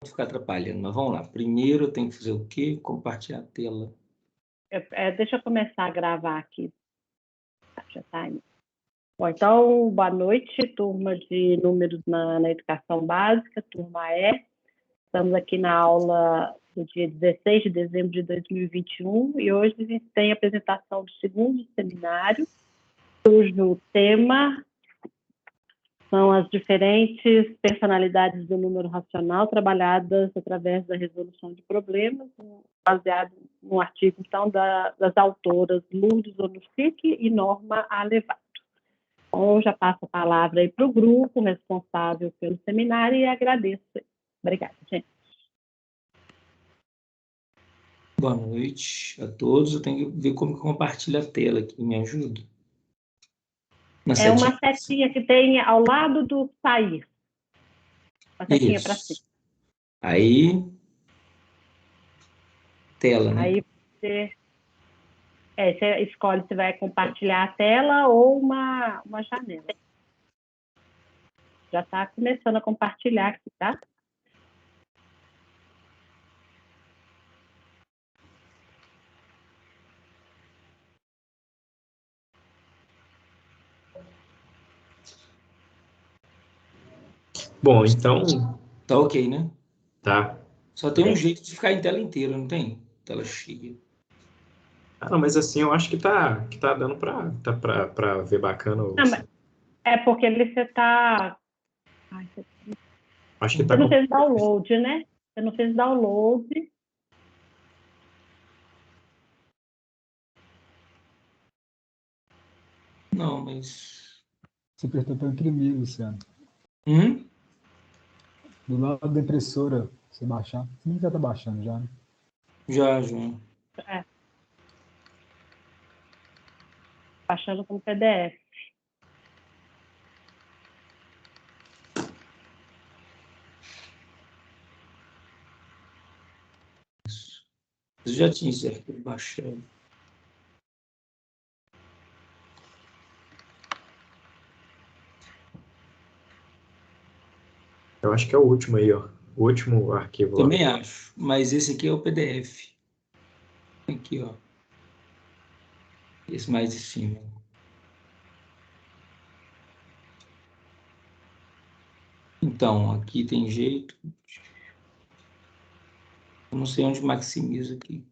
ficar atrapalhando, mas vamos lá. Primeiro eu tenho que fazer o quê? Compartilhar a tela. Deixa eu começar a gravar aqui. Já tá aí. Bom, então, boa noite, turma de números na educação básica, turma E. Estamos aqui na aula do dia 16 de dezembro de 2021 e hoje a gente tem a apresentação do segundo seminário, cujo tema são as diferentes personalidades do número racional trabalhadas através da resolução de problemas, baseado no artigo, então, das autoras Lourdes Onufique e Norma Alevato. Então, eu já passo a palavra aí para o grupo responsável pelo seminário e agradeço. Obrigada, gente. Boa noite a todos. Eu tenho que ver como que compartilha a tela aqui. Me ajuda? É uma setinha que tem ao lado do sair. Uma setinha para cima. Aí, tela, né? Aí você escolhe se vai compartilhar a tela ou uma janela. Já está começando a compartilhar aqui, tá? Bom, então... Tá ok, né? Tá. Só tem um jeito de ficar em tela inteira, não tem? Tela cheia. Ah, não, mas assim, eu acho que tá dando para ver bacana. Não, é porque você tá... Acho que tá você não fez download, né? Você não fez download. Não, mas... Você apertou para imprimir, Luciano. Do lado da impressora, você baixar. Você já está baixando já, né? Já. É. Baixando como PDF. Eu já tinha esse arquivo baixado. Eu acho que é o último aí, ó. O último arquivo. Também acho, mas esse aqui é o PDF. Aqui, ó. Esse mais de cima. Então, aqui tem jeito. Eu não sei onde maximiza aqui.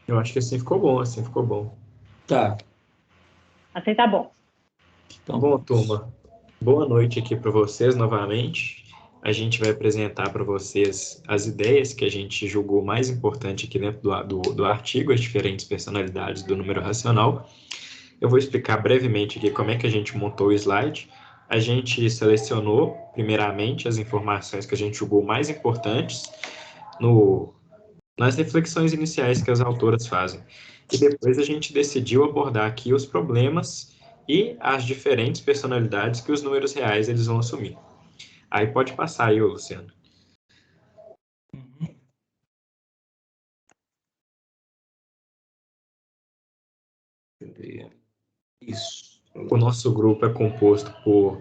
Eu acho que assim ficou bom, Tá. Assim tá bom. Então, bom, turma, boa noite aqui para vocês novamente. A gente vai apresentar para vocês as ideias que a gente julgou mais importante aqui dentro do artigo, as diferentes personalidades do número racional. Eu vou explicar brevemente aqui como é que a gente montou o slide. A gente selecionou, primeiramente, as informações que a gente julgou mais importantes nas reflexões iniciais que as autoras fazem. E depois a gente decidiu abordar aqui os problemas e as diferentes personalidades que os números reais eles vão assumir. Aí pode passar aí, Luciano. Isso. O nosso grupo é composto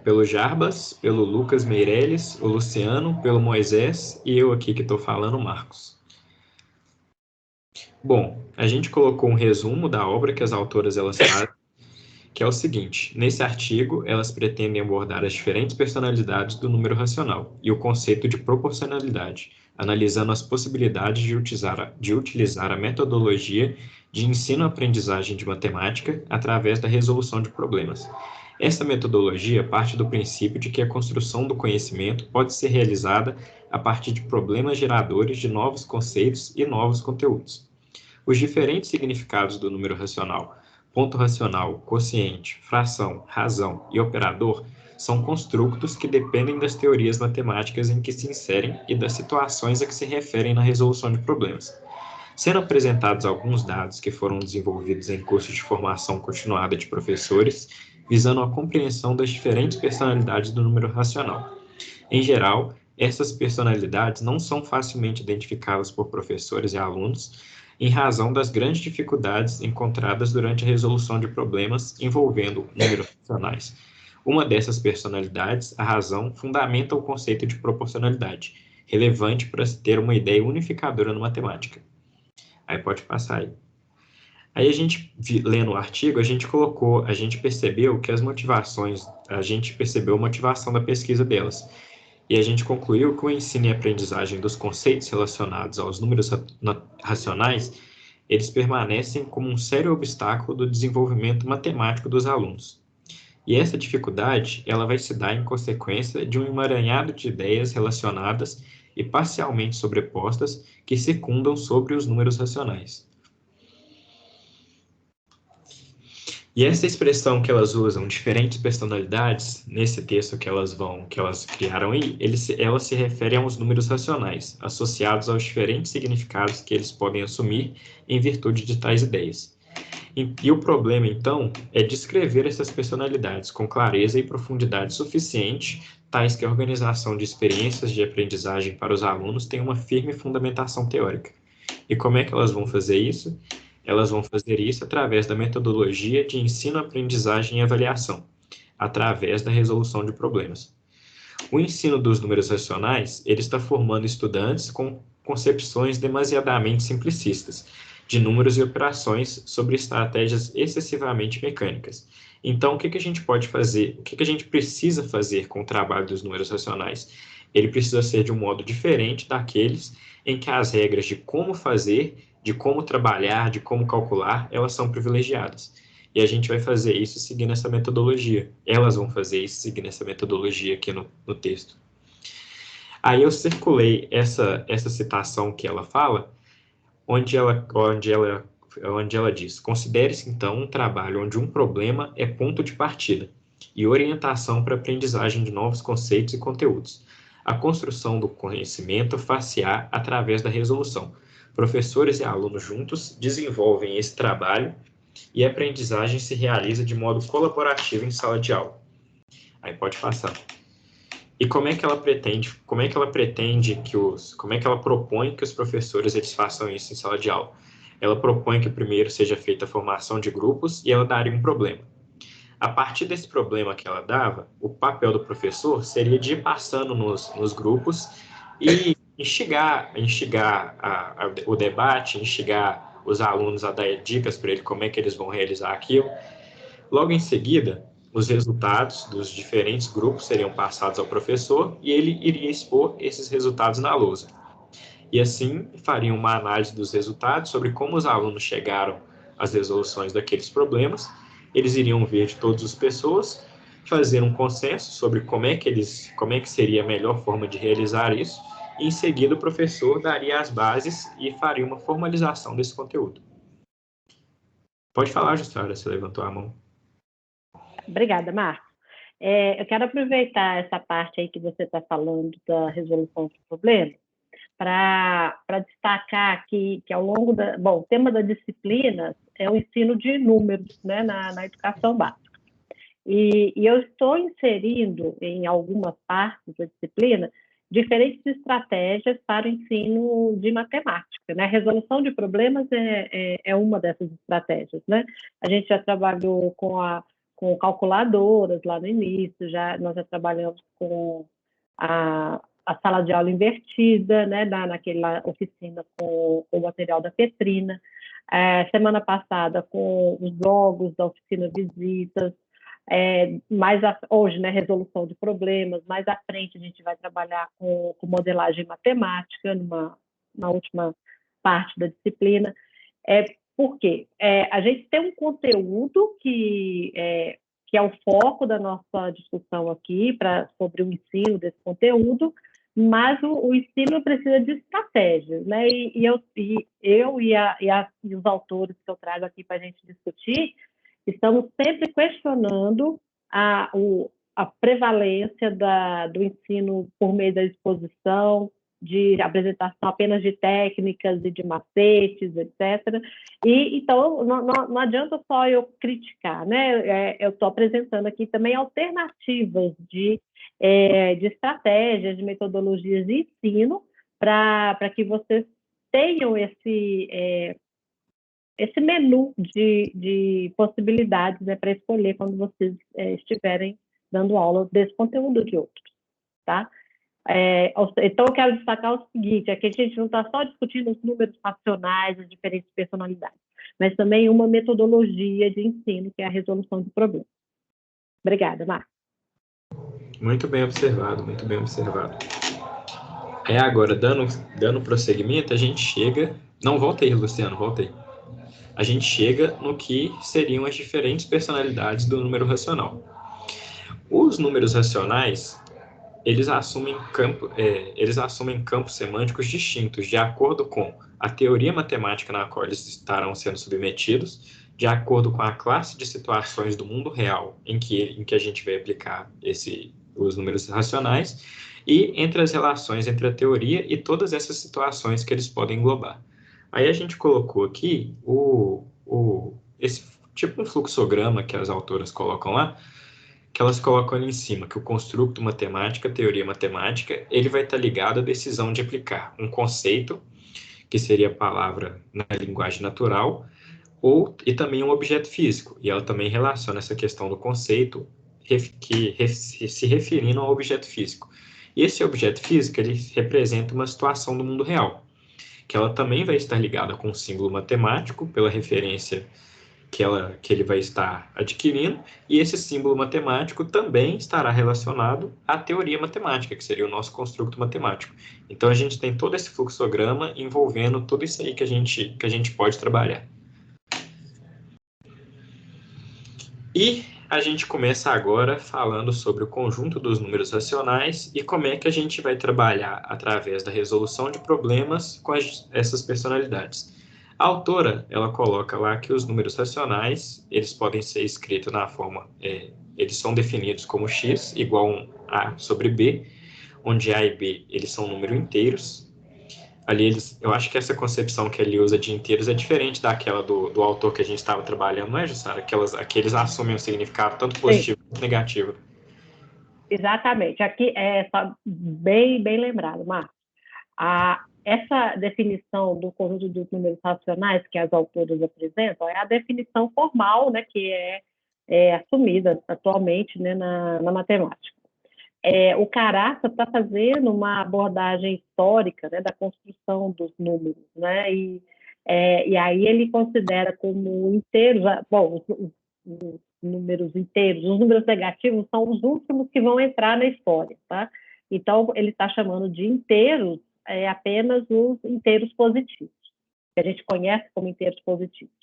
pelo Jarbas, pelo Lucas Meirelles, o Luciano, pelo Moisés e eu aqui que estou falando, Marcos. Bom, a gente colocou um resumo da obra que as autoras elas fazem, que é o seguinte: nesse artigo, elas pretendem abordar as diferentes personalidades do número racional e o conceito de proporcionalidade, analisando as possibilidades de utilizar a metodologia de ensino-aprendizagem de matemática através da resolução de problemas. Essa metodologia parte do princípio de que a construção do conhecimento pode ser realizada a partir de problemas geradores de novos conceitos e novos conteúdos. Os diferentes significados do número racional, ponto racional, quociente, fração, razão e operador, são construtos que dependem das teorias matemáticas em que se inserem e das situações a que se referem na resolução de problemas. Sendo apresentados alguns dados que foram desenvolvidos em cursos de formação continuada de professores, visando a compreensão das diferentes personalidades do número racional. Em geral, essas personalidades não são facilmente identificáveis por professores e alunos, em razão das grandes dificuldades encontradas durante a resolução de problemas envolvendo números racionais. Uma dessas personalidades, a razão, fundamenta o conceito de proporcionalidade, relevante para se ter uma ideia unificadora na matemática. Aí pode passar aí. Aí a gente, lendo o artigo, a gente percebeu que as motivações, a gente percebeu a motivação da pesquisa delas. E a gente concluiu que o ensino e aprendizagem dos conceitos relacionados aos números racionais, eles permanecem como um sério obstáculo do desenvolvimento matemático dos alunos. E essa dificuldade, ela vai se dar em consequência de um emaranhado de ideias relacionadas e parcialmente sobrepostas que secundam sobre os números racionais. E essa expressão que elas usam, diferentes personalidades, nesse texto que elas criaram aí, elas se referem aos números racionais, associados aos diferentes significados que eles podem assumir em virtude de tais ideias. E o problema, então, é descrever essas personalidades com clareza e profundidade suficiente, tais que a organização de experiências de aprendizagem para os alunos tem uma firme fundamentação teórica. E como é que elas vão fazer isso? Elas vão fazer isso através da metodologia de ensino, aprendizagem e avaliação, através da resolução de problemas. O ensino dos números racionais, ele está formando estudantes com concepções demasiadamente simplicistas, de números e operações sobre estratégias excessivamente mecânicas. Então, o que a gente pode fazer, o que a gente precisa fazer com o trabalho dos números racionais? Ele precisa ser de um modo diferente daqueles em que as regras de como fazer, de como trabalhar, de como calcular, elas são privilegiadas. E a gente vai fazer isso seguindo essa metodologia. Elas vão fazer isso seguindo essa metodologia aqui no texto. Aí eu circulei essa citação que ela fala, onde ela diz: considere-se então um trabalho onde um problema é ponto de partida e orientação para a aprendizagem de novos conceitos e conteúdos. A construção do conhecimento far-se-á através da resolução. Professores e alunos juntos desenvolvem esse trabalho e a aprendizagem se realiza de modo colaborativo em sala de aula. Aí pode passar. E como é que ela propõe que os professores eles façam isso em sala de aula? Ela propõe que primeiro seja feita a formação de grupos e ela daria um problema. A partir desse problema que ela dava, o papel do professor seria de ir passando nos grupos e instigar o debate, instigar os alunos a dar dicas para ele como é que eles vão realizar aquilo. Logo em seguida, os resultados dos diferentes grupos seriam passados ao professor e ele iria expor esses resultados na lousa. E assim, faria uma análise dos resultados sobre como os alunos chegaram às resoluções daqueles problemas. Eles iriam ver de todas as pessoas, fazer um consenso sobre como é que seria a melhor forma de realizar isso, e em seguida o professor daria as bases e faria uma formalização desse conteúdo. Pode falar, Jussara, você levantou a mão. Obrigada, Marcos. Eu quero aproveitar essa parte aí que você está falando da resolução de problemas para destacar que ao longo o tema da disciplina é o ensino de números, né, na educação básica. E eu estou inserindo em algumas partes da disciplina diferentes estratégias para o ensino de matemática, né? Resolução de problemas é uma dessas estratégias, né? A gente já trabalhou com calculadoras lá no início, nós já trabalhamos com a sala de aula invertida, né, naquela oficina com o material da Petrina. Semana passada com os jogos da oficina visitas, hoje, né, resolução de problemas. Mais à frente a gente vai trabalhar com modelagem matemática na última parte da disciplina. Por quê? A gente tem um conteúdo que é o foco da nossa discussão aqui sobre o ensino desse conteúdo, mas o ensino precisa de estratégias, né? E os autores que eu trago aqui para a gente discutir, estamos sempre questionando a prevalência do ensino por meio da exposição, de apresentação apenas de técnicas e de macetes, etc. Então, não adianta só eu criticar, né? Eu estou apresentando aqui também alternativas de estratégias, de metodologias de ensino para que vocês tenham esse menu de possibilidades, né, para escolher quando vocês estiverem dando aula desse conteúdo de outros, tá? Então, eu quero destacar o seguinte, é que a gente não está só discutindo os números racionais, as diferentes personalidades, mas também uma metodologia de ensino, que é a resolução de problemas. Obrigada, Marcos. Muito bem observado, muito bem observado. Agora, dando prosseguimento, a gente chega... Não, volta aí, Luciano, volta aí. A gente chega no que seriam as diferentes personalidades do número racional. Os números racionais, eles assumem campos semânticos distintos, de acordo com a teoria matemática na qual eles estarão sendo submetidos, de acordo com a classe de situações do mundo real em que a gente vai aplicar os números racionais, e entre as relações entre a teoria e todas essas situações que eles podem englobar. Aí a gente colocou aqui esse tipo um fluxograma que as autoras colocam lá, que elas colocam ali em cima, que o construto matemática, teoria matemática, ele vai estar ligado à decisão de aplicar um conceito, que seria a palavra na linguagem natural, e também um objeto físico, e ela também relaciona essa questão do conceito se referindo ao objeto físico. E esse objeto físico, ele representa uma situação do mundo real, que ela também vai estar ligada com um símbolo matemático, pela referência que ele vai estar adquirindo, e esse símbolo matemático também estará relacionado à teoria matemática, que seria o nosso construto matemático. Então, a gente tem todo esse fluxograma envolvendo tudo isso aí que a gente pode trabalhar. E a gente começa agora falando sobre o conjunto dos números racionais e como é que a gente vai trabalhar através da resolução de problemas com essas personalidades. A autora, ela coloca lá que os números racionais, eles podem ser escritos na forma, eles são definidos como x igual a A sobre B, onde A e B, eles são números inteiros. Ali, eu acho que essa concepção que ele usa de inteiros é diferente daquela do autor que a gente estava trabalhando, não é, Jussara? Aqueles assumem um significado tanto positivo quanto negativo. Exatamente. Aqui é bem lembrado, Marcos. Essa definição do conjunto dos números racionais que as autoras apresentam é a definição formal, né, que é assumida atualmente, né, na matemática. O Caraça está fazendo uma abordagem histórica, né, da construção dos números, né, e aí ele considera como inteiros, bom, os números inteiros, os números negativos são os últimos que vão entrar na história, tá? Então, ele está chamando de inteiros apenas os inteiros positivos, que a gente conhece como inteiros positivos.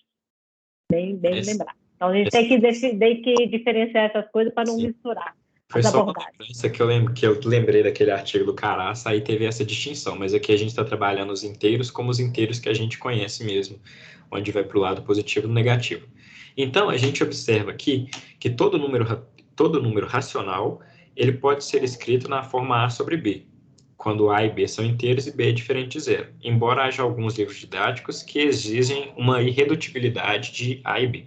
Bem lembrado. Então, a gente tem que diferenciar essas coisas para não misturar. Foi só uma lembrança que eu lembrei daquele artigo do Caraça, aí teve essa distinção, mas aqui a gente está trabalhando os inteiros como os inteiros que a gente conhece mesmo, onde vai para o lado positivo e negativo. Então, a gente observa aqui que todo número racional, ele pode ser escrito na forma A sobre B, quando A e B são inteiros e B é diferente de zero, embora haja alguns livros didáticos que exigem uma irredutibilidade de A e B.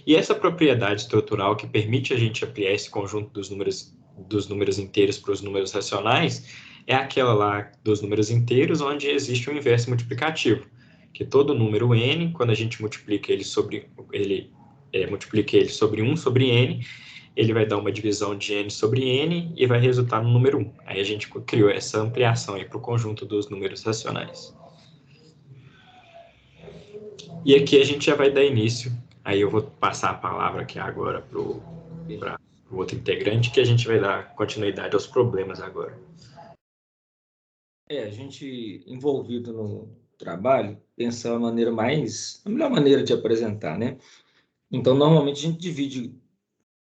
E essa propriedade estrutural que permite a gente ampliar esse conjunto dos números inteiros para os números racionais é aquela lá dos números inteiros, onde existe um inverso multiplicativo, que todo número n, quando a gente multiplica ele sobre 1 sobre n, ele vai dar uma divisão de n sobre n e vai resultar no número 1. Aí a gente criou essa ampliação para o conjunto dos números racionais. E aqui a gente já vai dar início. Aí eu vou passar a palavra aqui agora para o outro integrante, que a gente vai dar continuidade aos problemas agora. A gente envolvido no trabalho, pensar a melhor maneira de apresentar, né? Então, normalmente a gente divide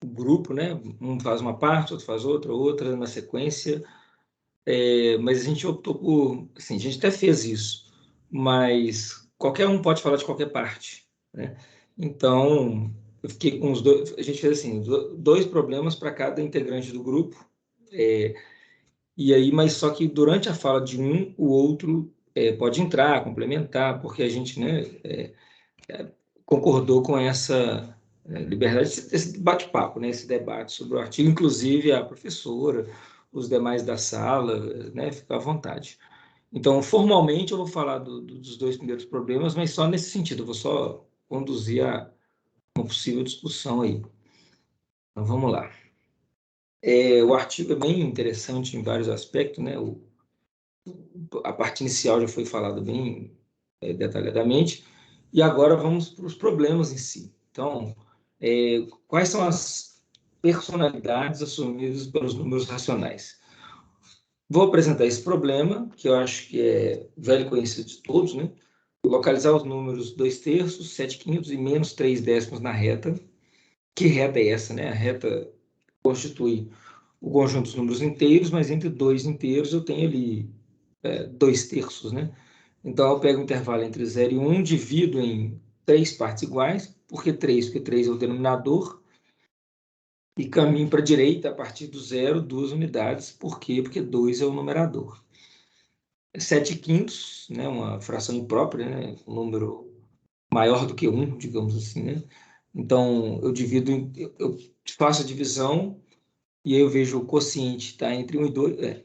o grupo, né? Um faz uma parte, outro faz outra na sequência, mas a gente optou por, assim, a gente até fez isso, mas qualquer um pode falar de qualquer parte, né? Então, eu fiquei com a gente fez assim, 2 problemas para cada integrante do grupo, e aí, mas só que durante a fala de um, o outro pode entrar, complementar, porque a gente, né, concordou com essa liberdade, esse bate-papo, né, esse debate sobre o artigo, inclusive a professora, os demais da sala, né, fica à vontade. Então, formalmente, eu vou falar dos 2 primeiros problemas, mas só nesse sentido, eu vou só conduzir a uma possível discussão aí. Então, vamos lá. O artigo é bem interessante em vários aspectos, né? A parte inicial já foi falada bem detalhadamente, e agora vamos para os problemas em si. Então, quais são as personalidades assumidas pelos números racionais? Vou apresentar esse problema, que eu acho que é velho conhecido de todos, né? Localizar os números 2/3, 7/5 e menos 3/10 na reta. Que reta é essa, né? A reta constitui o conjunto dos números inteiros, mas entre dois inteiros eu tenho ali 2/3, né? Então, eu pego o intervalo entre 0 e 1, divido em 3 partes iguais. Por que 3? Porque 3 é o denominador. E caminho para a direita a partir do 0, 2 unidades. Por quê? Porque 2 é o numerador. 7/5, né? Uma fração imprópria, né? Um número maior do que 1, digamos assim, né? Então, eu faço a divisão e aí eu vejo o quociente está entre 1 e 2.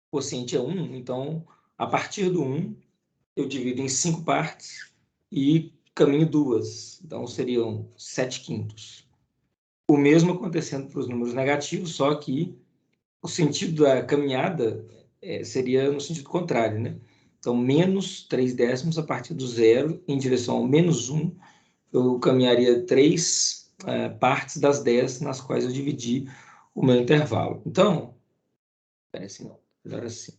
O quociente é 1, então, a partir do 1, eu divido em 5 partes e caminho 2. Então, seriam 7/5. O mesmo acontecendo para os números negativos, só que o sentido da caminhada seria no sentido contrário, né? Então, menos 3/10 a partir do 0 em direção ao menos 1, eu caminharia 3 partes das 10 nas quais eu dividi o meu intervalo. Então, parece não, melhor assim.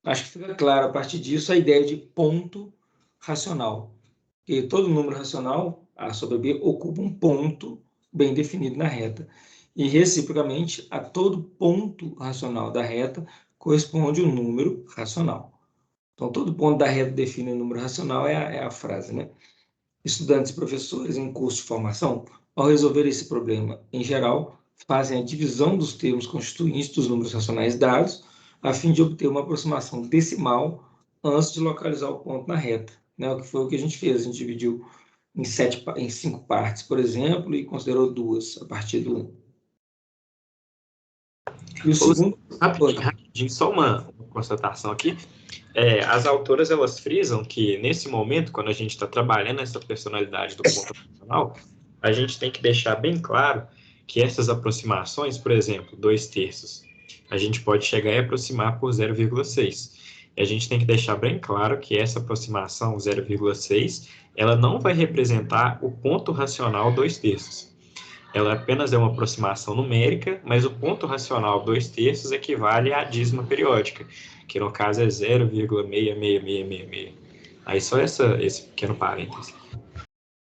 Acho que fica claro a partir disso a ideia de ponto racional. Que todo número racional, A sobre B, ocupa um ponto bem definido na reta. E, reciprocamente, a todo ponto racional da reta corresponde um número racional. Então, todo ponto da reta define um número racional é a frase, né? Estudantes e professores em curso de formação, ao resolver esse problema, em geral, fazem a divisão dos termos constituintes dos números racionais dados, a fim de obter uma aproximação decimal antes de localizar o ponto na reta, né? O que foi o que a gente fez, a gente dividiu em 5 partes, por exemplo, e considerou 2 a partir do 1. E o segundo... Rapidinho, só uma constatação aqui. As autoras, elas frisam que, nesse momento, quando a gente está trabalhando essa personalidade do ponto racional, a gente tem que deixar bem claro que essas aproximações, por exemplo, 2/3, a gente pode chegar e aproximar por 0,6. E a gente tem que deixar bem claro que essa aproximação 0,6, ela não vai representar o ponto racional 2/3. Ela apenas é uma aproximação numérica, mas o ponto racional 2/3 equivale à dízima periódica, que no caso é 0,66666. Aí só esse pequeno parêntese.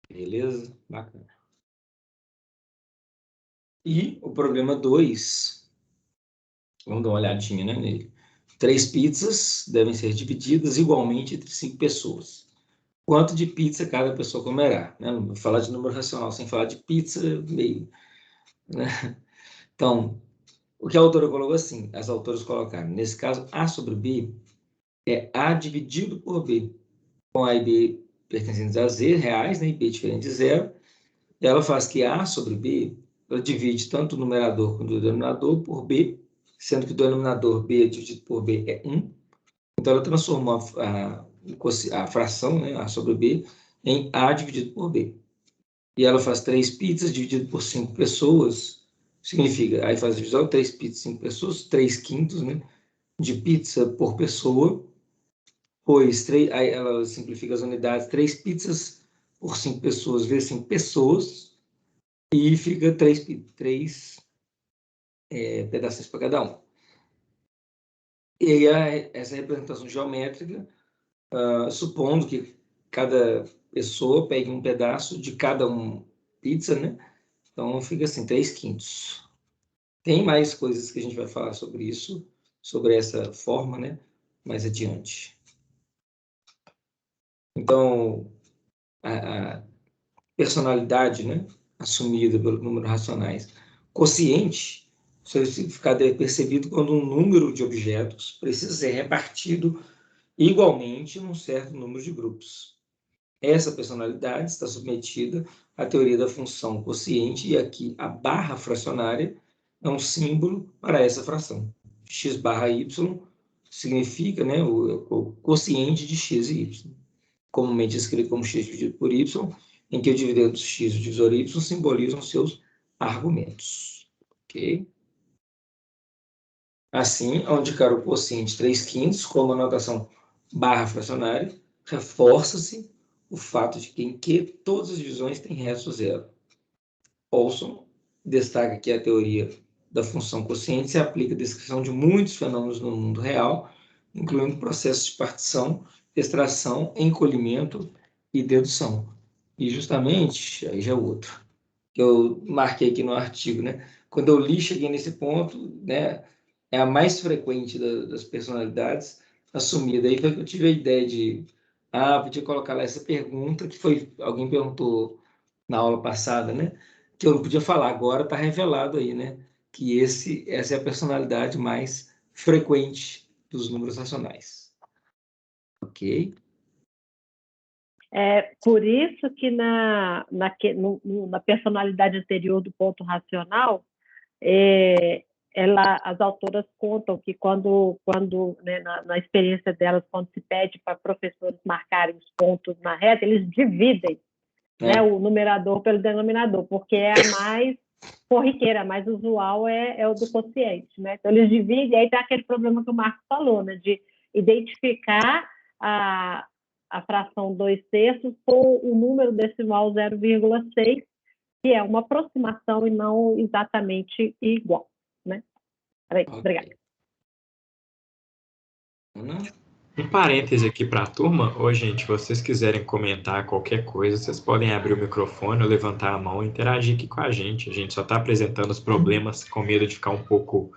Beleza? Bacana. E o problema 2, vamos dar uma olhadinha, né, nele. 3 pizzas devem ser divididas igualmente entre 5 pessoas. Quanto de pizza cada pessoa comerá? Né? Não vou falar de número racional sem falar de pizza, meio. Né? Então, o que a autora colocou assim, as autoras colocaram, nesse caso, A sobre B é A dividido por B, com A e B pertencentes a Z, reais, né, e B diferente de zero. E ela faz que A sobre B, ela divide tanto o numerador quanto o denominador por B, sendo que o denominador B dividido por B é 1. Então, ela transformou a fração, né, A sobre B, em A dividido por B. E ela faz 3 pizzas dividido por 5 pessoas, significa, aí faz a divisão, 3 pizzas, 5 pessoas, 3/5, né, de pizza por pessoa, pois aí ela simplifica as unidades, 3 pizzas por 5 pessoas vezes 5 pessoas, e fica 3 pedaços para cada um. E aí, essa representação geométrica, supondo que cada pessoa pegue um pedaço de cada pizza, né? Então, fica assim, 3/5. Tem mais coisas que a gente vai falar sobre isso, sobre essa forma, né? Mais adiante. Então, a personalidade, né? Assumida pelos números racionais. Quociente, seu significado é percebido quando um número de objetos precisa ser repartido igualmente num certo número de grupos. Essa personalidade está submetida à teoria da função quociente, e aqui a barra fracionária é um símbolo para essa fração. X barra y significa, né, o quociente de x e y, comumente escrito como x dividido por y, em que o dividendo x e o divisor y simbolizam seus argumentos. Ok? Assim, ao indicar o quociente 3/5 como a notação barra fracionária, reforça-se o fato de que em Q todas as divisões têm resto zero. Olson destaca que a teoria da função quociente se aplica à descrição de muitos fenômenos no mundo real, incluindo processos de partição, extração, encolhimento e dedução. E justamente, aí já é outro, que eu marquei aqui no artigo, né? Quando eu li, cheguei nesse ponto, né? É a mais frequente das personalidades assumida. Aí foi que eu tive a ideia de, podia colocar lá essa pergunta, que foi, alguém perguntou na aula passada, né? Que eu não podia falar, agora está revelado aí, né? Que essa é a personalidade mais frequente dos números racionais. Ok? Por isso que na personalidade anterior do ponto racional, as autoras contam que quando né, na experiência delas, quando se pede para professores marcarem os pontos na reta, eles dividem né, o numerador pelo denominador, porque é a mais corriqueira, a mais usual é o do quociente. Né? Então, eles dividem, e aí tem aquele problema que o Marcos falou, né, de identificar a fração 2/3 com o número decimal 0,6, que é uma aproximação e não exatamente igual. Né? Obrigada. Um parêntese aqui para a turma. Ô, gente, vocês quiserem comentar qualquer coisa, vocês podem abrir o microfone ou levantar a mão e interagir aqui com a gente. A gente só está apresentando os problemas com medo de ficar um pouco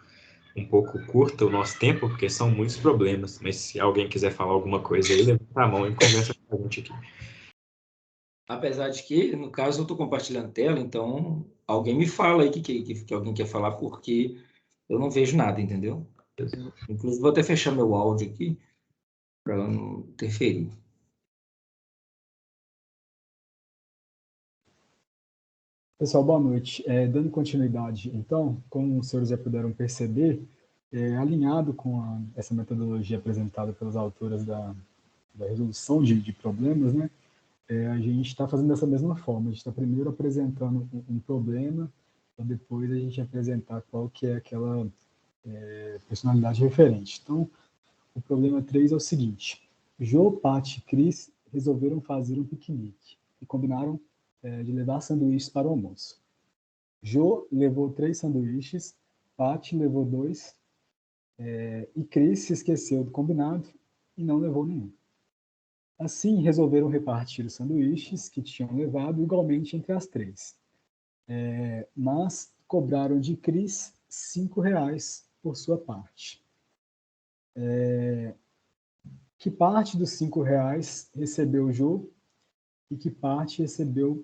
curto o nosso tempo, porque são muitos problemas. Mas se alguém quiser falar alguma coisa aí, levanta a mão e conversa com a gente aqui. Apesar de que, no caso, eu estou compartilhando tela, então alguém me fala aí que alguém quer falar, porque eu não vejo nada, entendeu? Inclusive, vou até fechar meu áudio aqui para não interferir. Pessoal, boa noite. Dando continuidade, então, como os senhores já puderam perceber, alinhado com essa metodologia apresentada pelas autoras da resolução de problemas, né, a gente está fazendo dessa mesma forma. A gente está primeiro apresentando um problema, para depois a gente apresentar qual que é aquela personalidade referente. Então, o problema 3 é o seguinte: Jô, Paty e Cris resolveram fazer um piquenique e combinaram de levar sanduíches para o almoço. Jô levou 3 sanduíches, Paty levou 2 e Cris se esqueceu do combinado e não levou nenhum. Assim, resolveram repartir os sanduíches que tinham levado igualmente entre as 3. Mas cobraram de Cris R$5 por sua parte. Que parte dos R$5 recebeu Jô e que parte recebeu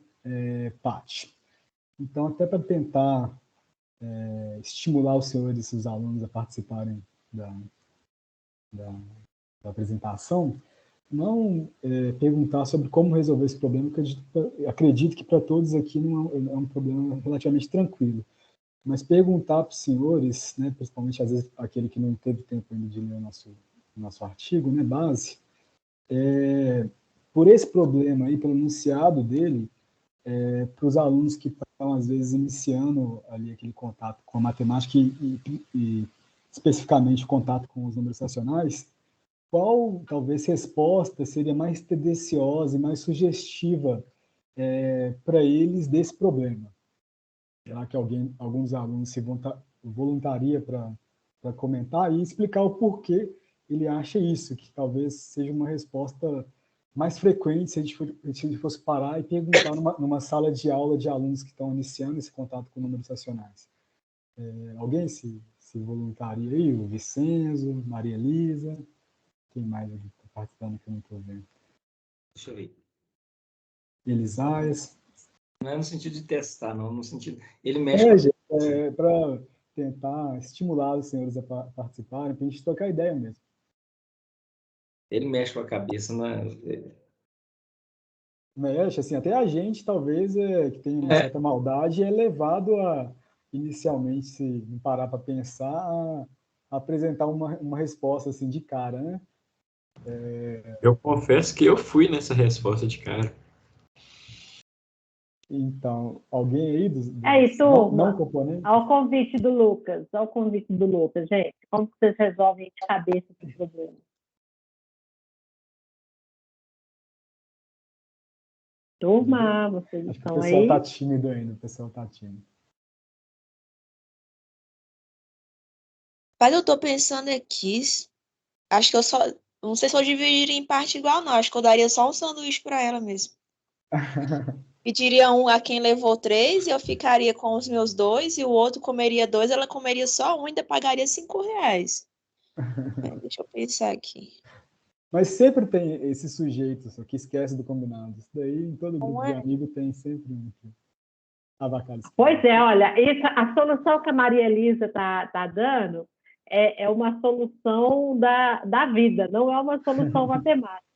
Paty? Então, até para tentar estimular os senhores e os alunos a participarem da apresentação, não perguntar sobre como resolver esse problema, que acredito que para todos aqui não é um problema relativamente tranquilo, mas perguntar para os senhores, né, principalmente às vezes aquele que não teve tempo ainda de ler o nosso artigo, né, base, por esse problema aí, pelo enunciado dele, para os alunos que estão, às vezes, iniciando ali aquele contato com a matemática e especificamente o contato com os números racionais, qual, talvez, resposta seria mais tendenciosa e mais sugestiva para eles desse problema? Será que alguns alunos se voluntaria para comentar e explicar o porquê ele acha isso, que talvez seja uma resposta mais frequente se a gente fosse parar e perguntar numa sala de aula de alunos que estão iniciando esse contato com números racionais? Alguém se voluntaria aí? O Vicenzo, Maria Elisa, quem mais está participando que eu não estou vendo? Deixa eu ver. Elisaias. Não é no sentido de testar, não, no sentido... Ele mexe... para tentar estimular os senhores a participarem, para a gente trocar ideia mesmo. Ele mexe com a cabeça, não é? Mexe, assim, até a gente, talvez, que tem uma certa maldade, é levado a, inicialmente, se não parar para pensar, a apresentar uma resposta, assim, de cara, né? Eu confesso que eu fui nessa resposta de cara. Então, alguém aí Aí, não turma, componentes? ao convite do Lucas, gente, como que vocês resolvem de cabeça esse problema? Turma, vocês Acho que o estão pessoal está aí? tímido ainda, o pessoal está tímido. Mas eu tô pensando aqui, acho que eu só, não sei se eu dividiria em parte igual, não. Acho que eu daria só um sanduíche para ela mesmo. Pediria um a quem levou 3 e eu ficaria com os meus 2 e o outro comeria 2, ela comeria só um e ainda pagaria R$ 5. Deixa eu pensar aqui. Mas sempre tem esse sujeito só que esquece do combinado. Isso daí, em todo grupo Não de é? amigos, tem sempre um que avacalha. Pois é, olha, a solução que a Maria Elisa tá dando é uma solução da vida, não é uma solução matemática.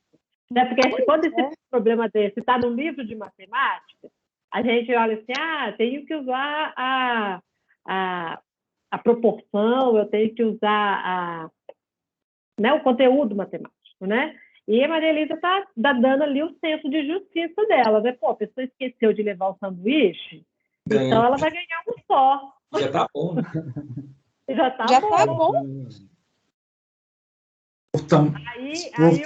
Né? Porque quando esse problema desse está no livro de matemática, a gente olha assim, tenho que usar a proporção, eu tenho que usar né, o conteúdo matemático, né? E a Maria Elisa está dando ali o senso de justiça dela, né? Pô, a pessoa esqueceu de levar o sanduíche, então ela vai ganhar um só. Já tá bom, né? Já tá Já bom. tá bom. Aí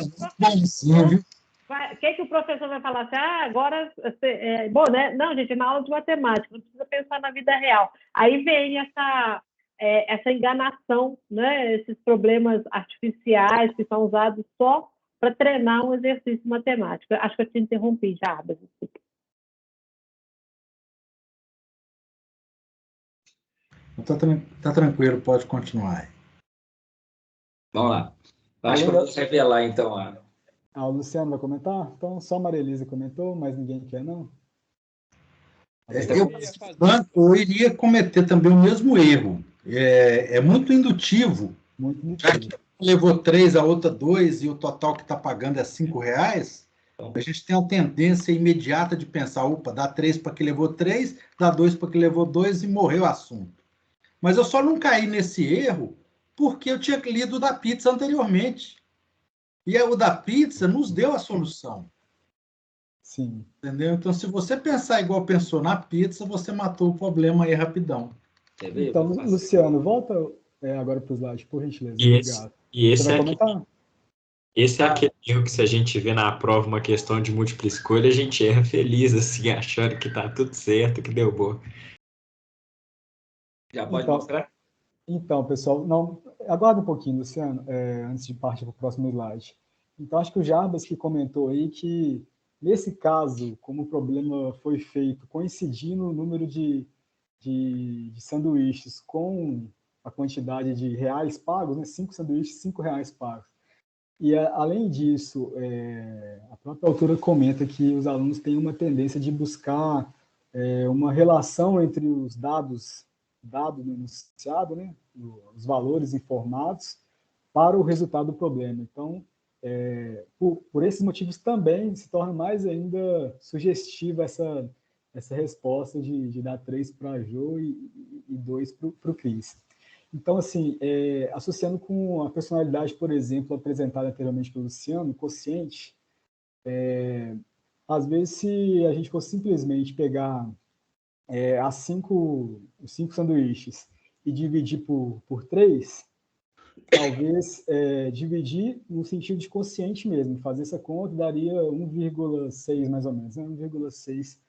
o que o professor vai falar assim? Agora, bom, né? Não, gente, na aula de matemática, não precisa pensar na vida real. Aí vem essa enganação, né? Esses problemas artificiais que são usados só para treinar um exercício matemático. Acho que eu te interrompi já, desculpa. Tá tranquilo, pode continuar. Vamos lá. Acho que eu vou revelar, então, o Luciano vai comentar? Então, só a Maria Elisa comentou, mas ninguém quer, não? Eu iria cometer também o mesmo erro. É muito indutivo. Muito Já que levou 3, a outra 2, e o total que está pagando é R$ 5, a gente tem a tendência imediata de pensar, opa, dá 3 para que levou 3, dá 2 para que levou 2 e morreu o assunto. Mas eu só não caí nesse erro porque eu tinha lido o da pizza anteriormente. E o da pizza nos deu a solução. Sim. Entendeu? Então, se você pensar igual pensou na pizza, você matou o problema aí rapidão. Então, Luciano, volta agora para o slide, por gentileza. Obrigado. Você vai comentar? Esse é aquele erro que, se a gente vê na prova uma questão de múltipla escolha, a gente erra feliz, assim, achando que tá tudo certo, que deu boa. Já pode mostrar? Então, pessoal, não, aguarda um pouquinho, Luciano, antes de partir para o próximo slide. Então, acho que o Jarbas que comentou aí que, nesse caso, como o problema foi feito coincidindo o número de sanduíches com a quantidade de reais pagos, né, 5 sanduíches, R$ 5 pagos. E, além disso, a própria autora comenta que os alunos têm uma tendência de buscar uma relação entre os dados no enunciado, né, os valores informados, para o resultado do problema. Então, por esses motivos também se torna mais ainda sugestiva essa resposta de dar 3 para a Jo e 2 para o Cris. Então, assim, associando com a personalidade, por exemplo, apresentada anteriormente pelo Luciano, quociente, às vezes, se a gente fosse simplesmente pegar os 5 sanduíches e dividir por 3, talvez dividir no sentido de quociente mesmo, fazer essa conta daria 1,6 mais ou menos, né? 1,6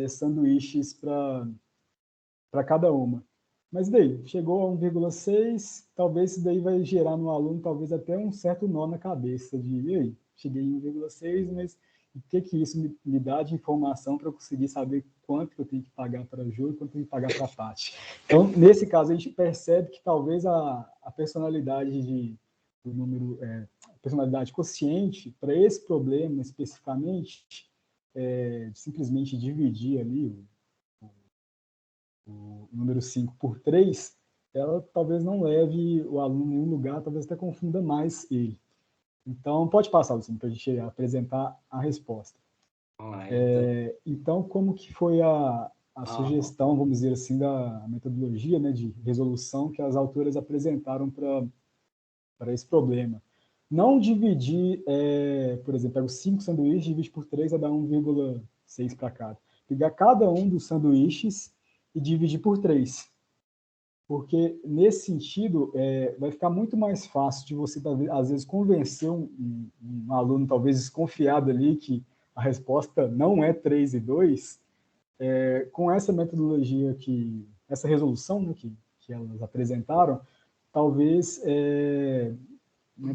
sanduíches para cada uma. Mas daí, chegou a 1,6, talvez isso daí vai gerar no aluno talvez até um certo nó na cabeça de, e aí, cheguei em 1,6, mas o que isso me dá de informação para eu conseguir saber quanto eu tenho que pagar para a Jo e quanto eu tenho que pagar para a Paty. Então, nesse caso, a gente percebe que talvez a personalidade do número, a personalidade quociente, para esse problema especificamente, de simplesmente dividir ali o número 5 por 3, ela talvez não leve o aluno a nenhum lugar, talvez até confunda mais ele. Então, pode passar, Luciano, para a gente apresentar a resposta. Então, como que foi a sugestão, vamos dizer assim, da metodologia, né, de resolução que as autoras apresentaram para esse problema? Não dividir, por exemplo, pega os 5 sanduíches, divide por 3, vai dar 1,6 para cada. pegar cada um dos sanduíches e dividir por 3. Porque, nesse sentido, vai ficar muito mais fácil de você, às vezes, convencer um aluno, talvez desconfiado ali, que a resposta não é 3 e 2, com essa metodologia, essa resolução, né, que elas apresentaram, talvez,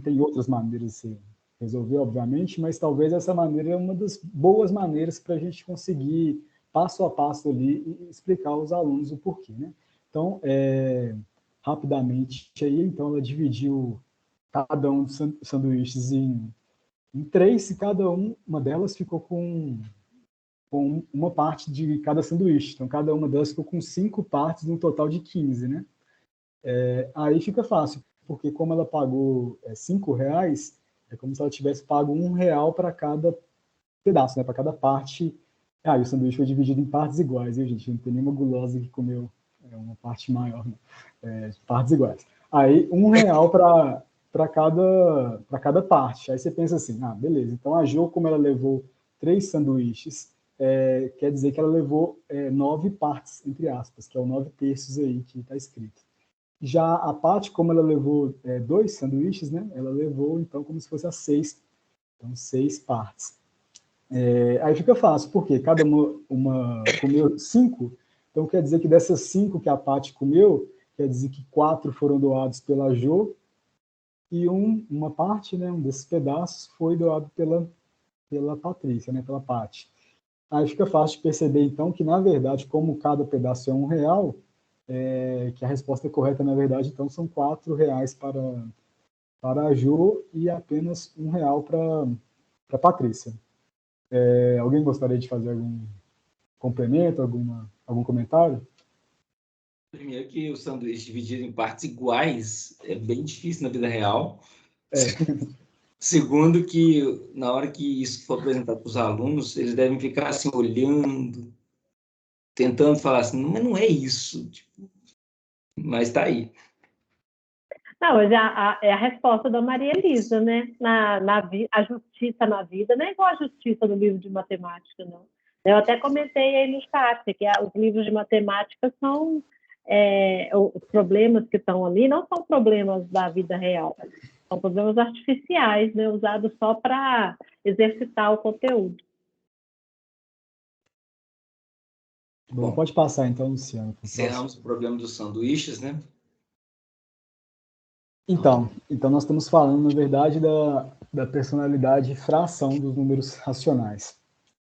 tem outras maneiras de se resolver, obviamente, mas talvez essa maneira é uma das boas maneiras para a gente conseguir, passo a passo ali, explicar aos alunos o porquê, né? Então, rapidamente, aí, então, ela dividiu cada um dos sanduíches em 3, e cada uma delas ficou com uma parte de cada sanduíche. Então, cada uma delas ficou com 5 partes, num total de 15, né? Aí fica fácil, porque como ela pagou R$5, é como se ela tivesse pago R$1 para cada pedaço, né? Para cada parte. E o sanduíche foi dividido em partes iguais, viu, gente? Não tem nenhuma gulosa que comeu uma parte maior, né? Partes iguais. Aí, R$1 para cada parte. Aí você pensa assim, beleza, então a Jo, como ela levou 3 sanduíches, quer dizer que ela levou 9 partes, entre aspas, que é o 9/3 aí que está escrito. Já a Paty, como ela levou 2 sanduíches, né, ela levou, então, como se fosse a 6. Então, 6 partes. Aí fica fácil, porque cada uma comeu 5, então quer dizer que dessas 5 que a Paty comeu, quer dizer que 4 foram doados pela Jo, e uma parte, né, um desses pedaços, foi doado pela Patrícia, né, pela Paty. Aí fica fácil de perceber, então, que, na verdade, como cada pedaço é R$1, que a resposta correta, na verdade, então, são R$4 para a Jo e apenas R$1 para a Patrícia. Alguém gostaria de fazer algum complemento, algum comentário? Primeiro que o sanduíche dividido em partes iguais é bem difícil na vida real. Segundo que, na hora que isso for apresentado para os alunos, eles devem ficar assim, olhando, tentando falar assim, mas não é isso. Tipo, mas está aí. Não, mas é a resposta da Maria Elisa, né? A justiça na vida não é igual a justiça no livro de matemática, não. Eu até comentei aí no chat que os livros de matemática são... os problemas que estão ali não são problemas da vida real, são problemas artificiais, né? Usados só para exercitar o conteúdo. Bom, pode passar, então, Luciano. Encerramos o problema dos sanduíches, né? Então nós estamos falando, na verdade, da personalidade fração dos números racionais.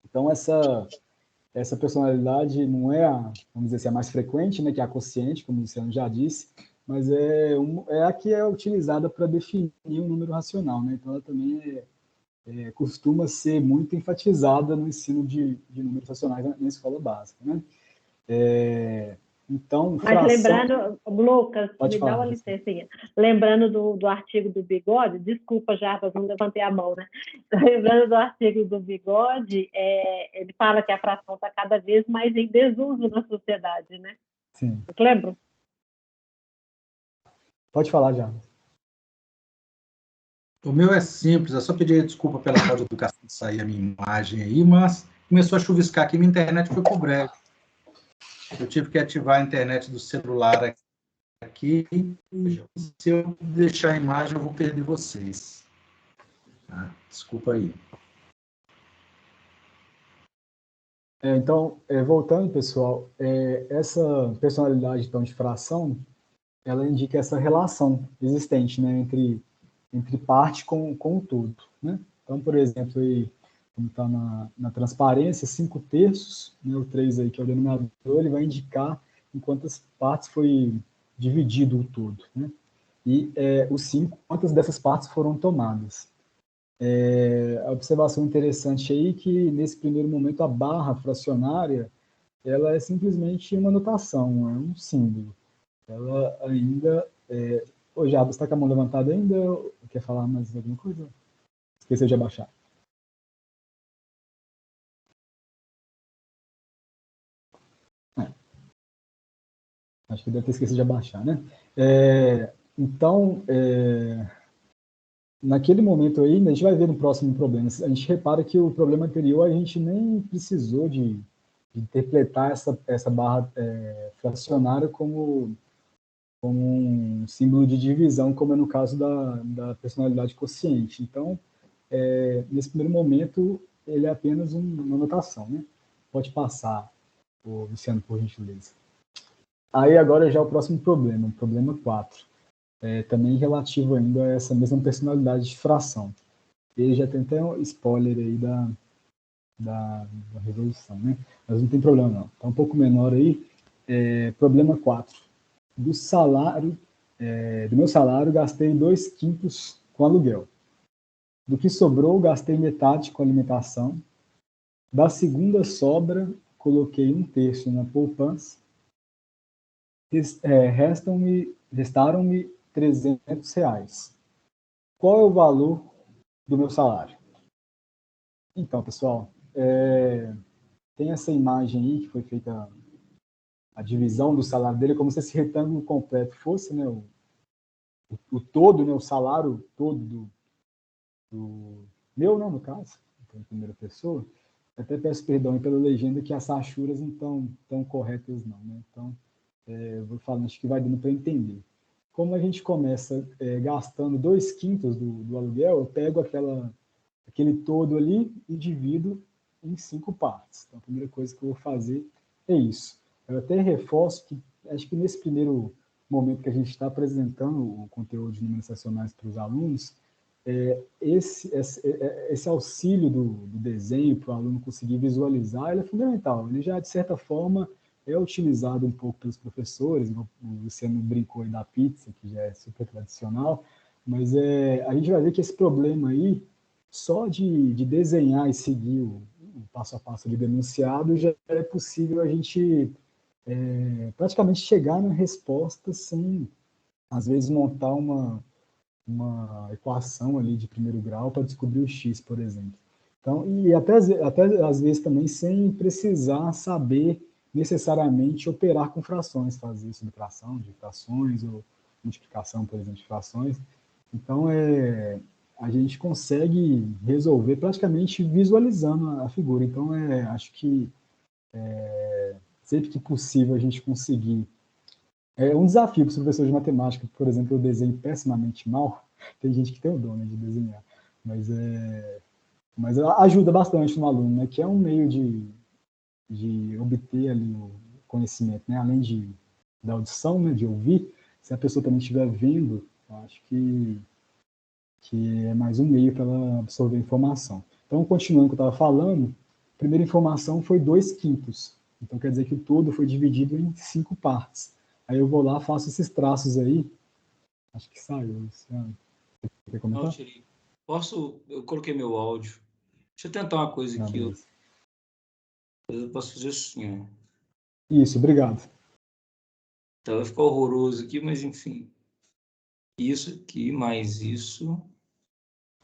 Então, essa personalidade não é vamos dizer assim, a mais frequente, né, que é a quociente, como o Luciano já disse, mas é a que é utilizada para definir um número racional, né? Então, ela também costuma ser muito enfatizada no ensino de números racionais na escola básica, né? Então, mas lembrando, Lucas, me dá uma licencinha. Lembrando do artigo do Bigode, desculpa, Jarbas, não levantei a mão, né? Lembrando do artigo do Bigode, ele fala que a fração está cada vez mais em desuso na sociedade, né? Sim. Você lembra? Pode falar, Jarbas. O meu é simples, é só pedir desculpa pela falta de educação de sair a minha imagem aí, mas começou a chuviscar aqui, minha internet foi pro breve. Eu tive que ativar a internet do celular aqui, e se eu deixar a imagem, eu vou perder vocês. Tá? Desculpa aí. Então, voltando, pessoal, essa personalidade então, de fração, ela indica essa relação existente, né, entre parte com o todo, né? Então, por exemplo, aí, como está na transparência, 5/3, né, o 3 aí, que é o denominador, ele vai indicar em quantas partes foi dividido o todo, né? E o 5, quantas dessas partes foram tomadas. A observação interessante aí é que, nesse primeiro momento, a barra fracionária, ela é simplesmente uma notação, é um símbolo. Ela ainda... Ô, Jarbas, está com a mão levantada ainda? Quer falar mais alguma coisa? Esqueceu de abaixar. Acho que deve ter esquecido de abaixar, né? Então, naquele momento aí, a gente vai ver no próximo problema. A gente repara que o problema anterior a gente nem precisou de interpretar essa barra fracionária como um símbolo de divisão, como é no caso da personalidade quociente. Então, nesse primeiro momento, ele é apenas uma notação, né? Pode passar, Luciano, por gentileza. Aí, agora, já o próximo problema, o problema 4. Também relativo ainda a essa mesma personalidade de fração. Ele já tem até um spoiler aí da resolução, né? Mas não tem problema, não. Está um pouco menor aí. Problema 4. Do meu salário, gastei 2/5 com aluguel. Do que sobrou, gastei metade com alimentação. Da segunda sobra, coloquei 1/3 na poupança. Restaram-me R$300. Qual é o valor do meu salário? Então, pessoal, tem essa imagem aí que foi feita a divisão do salário dele, como se esse retângulo completo fosse, né, o todo, né, o salário todo do meu, né, no caso, em primeira pessoa. Até peço perdão pela legenda que as achuras não estão tão corretas, não, né? Então, vou falando, acho que vai dando para entender. Como a gente começa gastando 2/5 do aluguel, eu pego aquele todo ali e divido em 5 partes. Então, a primeira coisa que eu vou fazer é isso. Eu até reforço que, acho que nesse primeiro momento que a gente está apresentando o conteúdo de números racionais para os alunos, esse auxílio do desenho para o aluno conseguir visualizar, ele é fundamental. Ele já, de certa forma, é utilizado um pouco pelos professores. O Luciano brincou aí da pizza, que já é super tradicional, mas a gente vai ver que esse problema aí, só de desenhar e seguir o passo a passo de denunciado, já é possível a gente praticamente chegar na resposta sem, às vezes, montar uma equação ali de primeiro grau para descobrir o x, por exemplo. Então, e até às vezes também sem precisar saber necessariamente operar com frações, fazer subtração de frações ou multiplicação, por exemplo, de frações. Então, a gente consegue resolver praticamente visualizando a figura. Então, acho que sempre que possível a gente conseguir. É um desafio para os professores de matemática, por exemplo, eu desenho pessimamente mal. Tem gente que tem o dom, né, de desenhar, mas ajuda bastante no aluno, né, que é um meio de obter ali o conhecimento, né, além da audição, né, de ouvir. Se a pessoa também estiver vendo, eu acho que é mais um meio para ela absorver informação. Então, continuando o que eu estava falando, a primeira informação foi 2/5. Então, quer dizer que o todo foi dividido em 5 partes. Aí eu vou lá, faço esses traços aí. Acho que saiu, Luciano. Quer comentar? Não, Thierry. Eu coloquei meu áudio. Deixa eu tentar uma coisa aqui. Eu posso fazer assim, ó. Isso, obrigado. Então vai ficar horroroso aqui, mas enfim. Isso aqui, mais isso.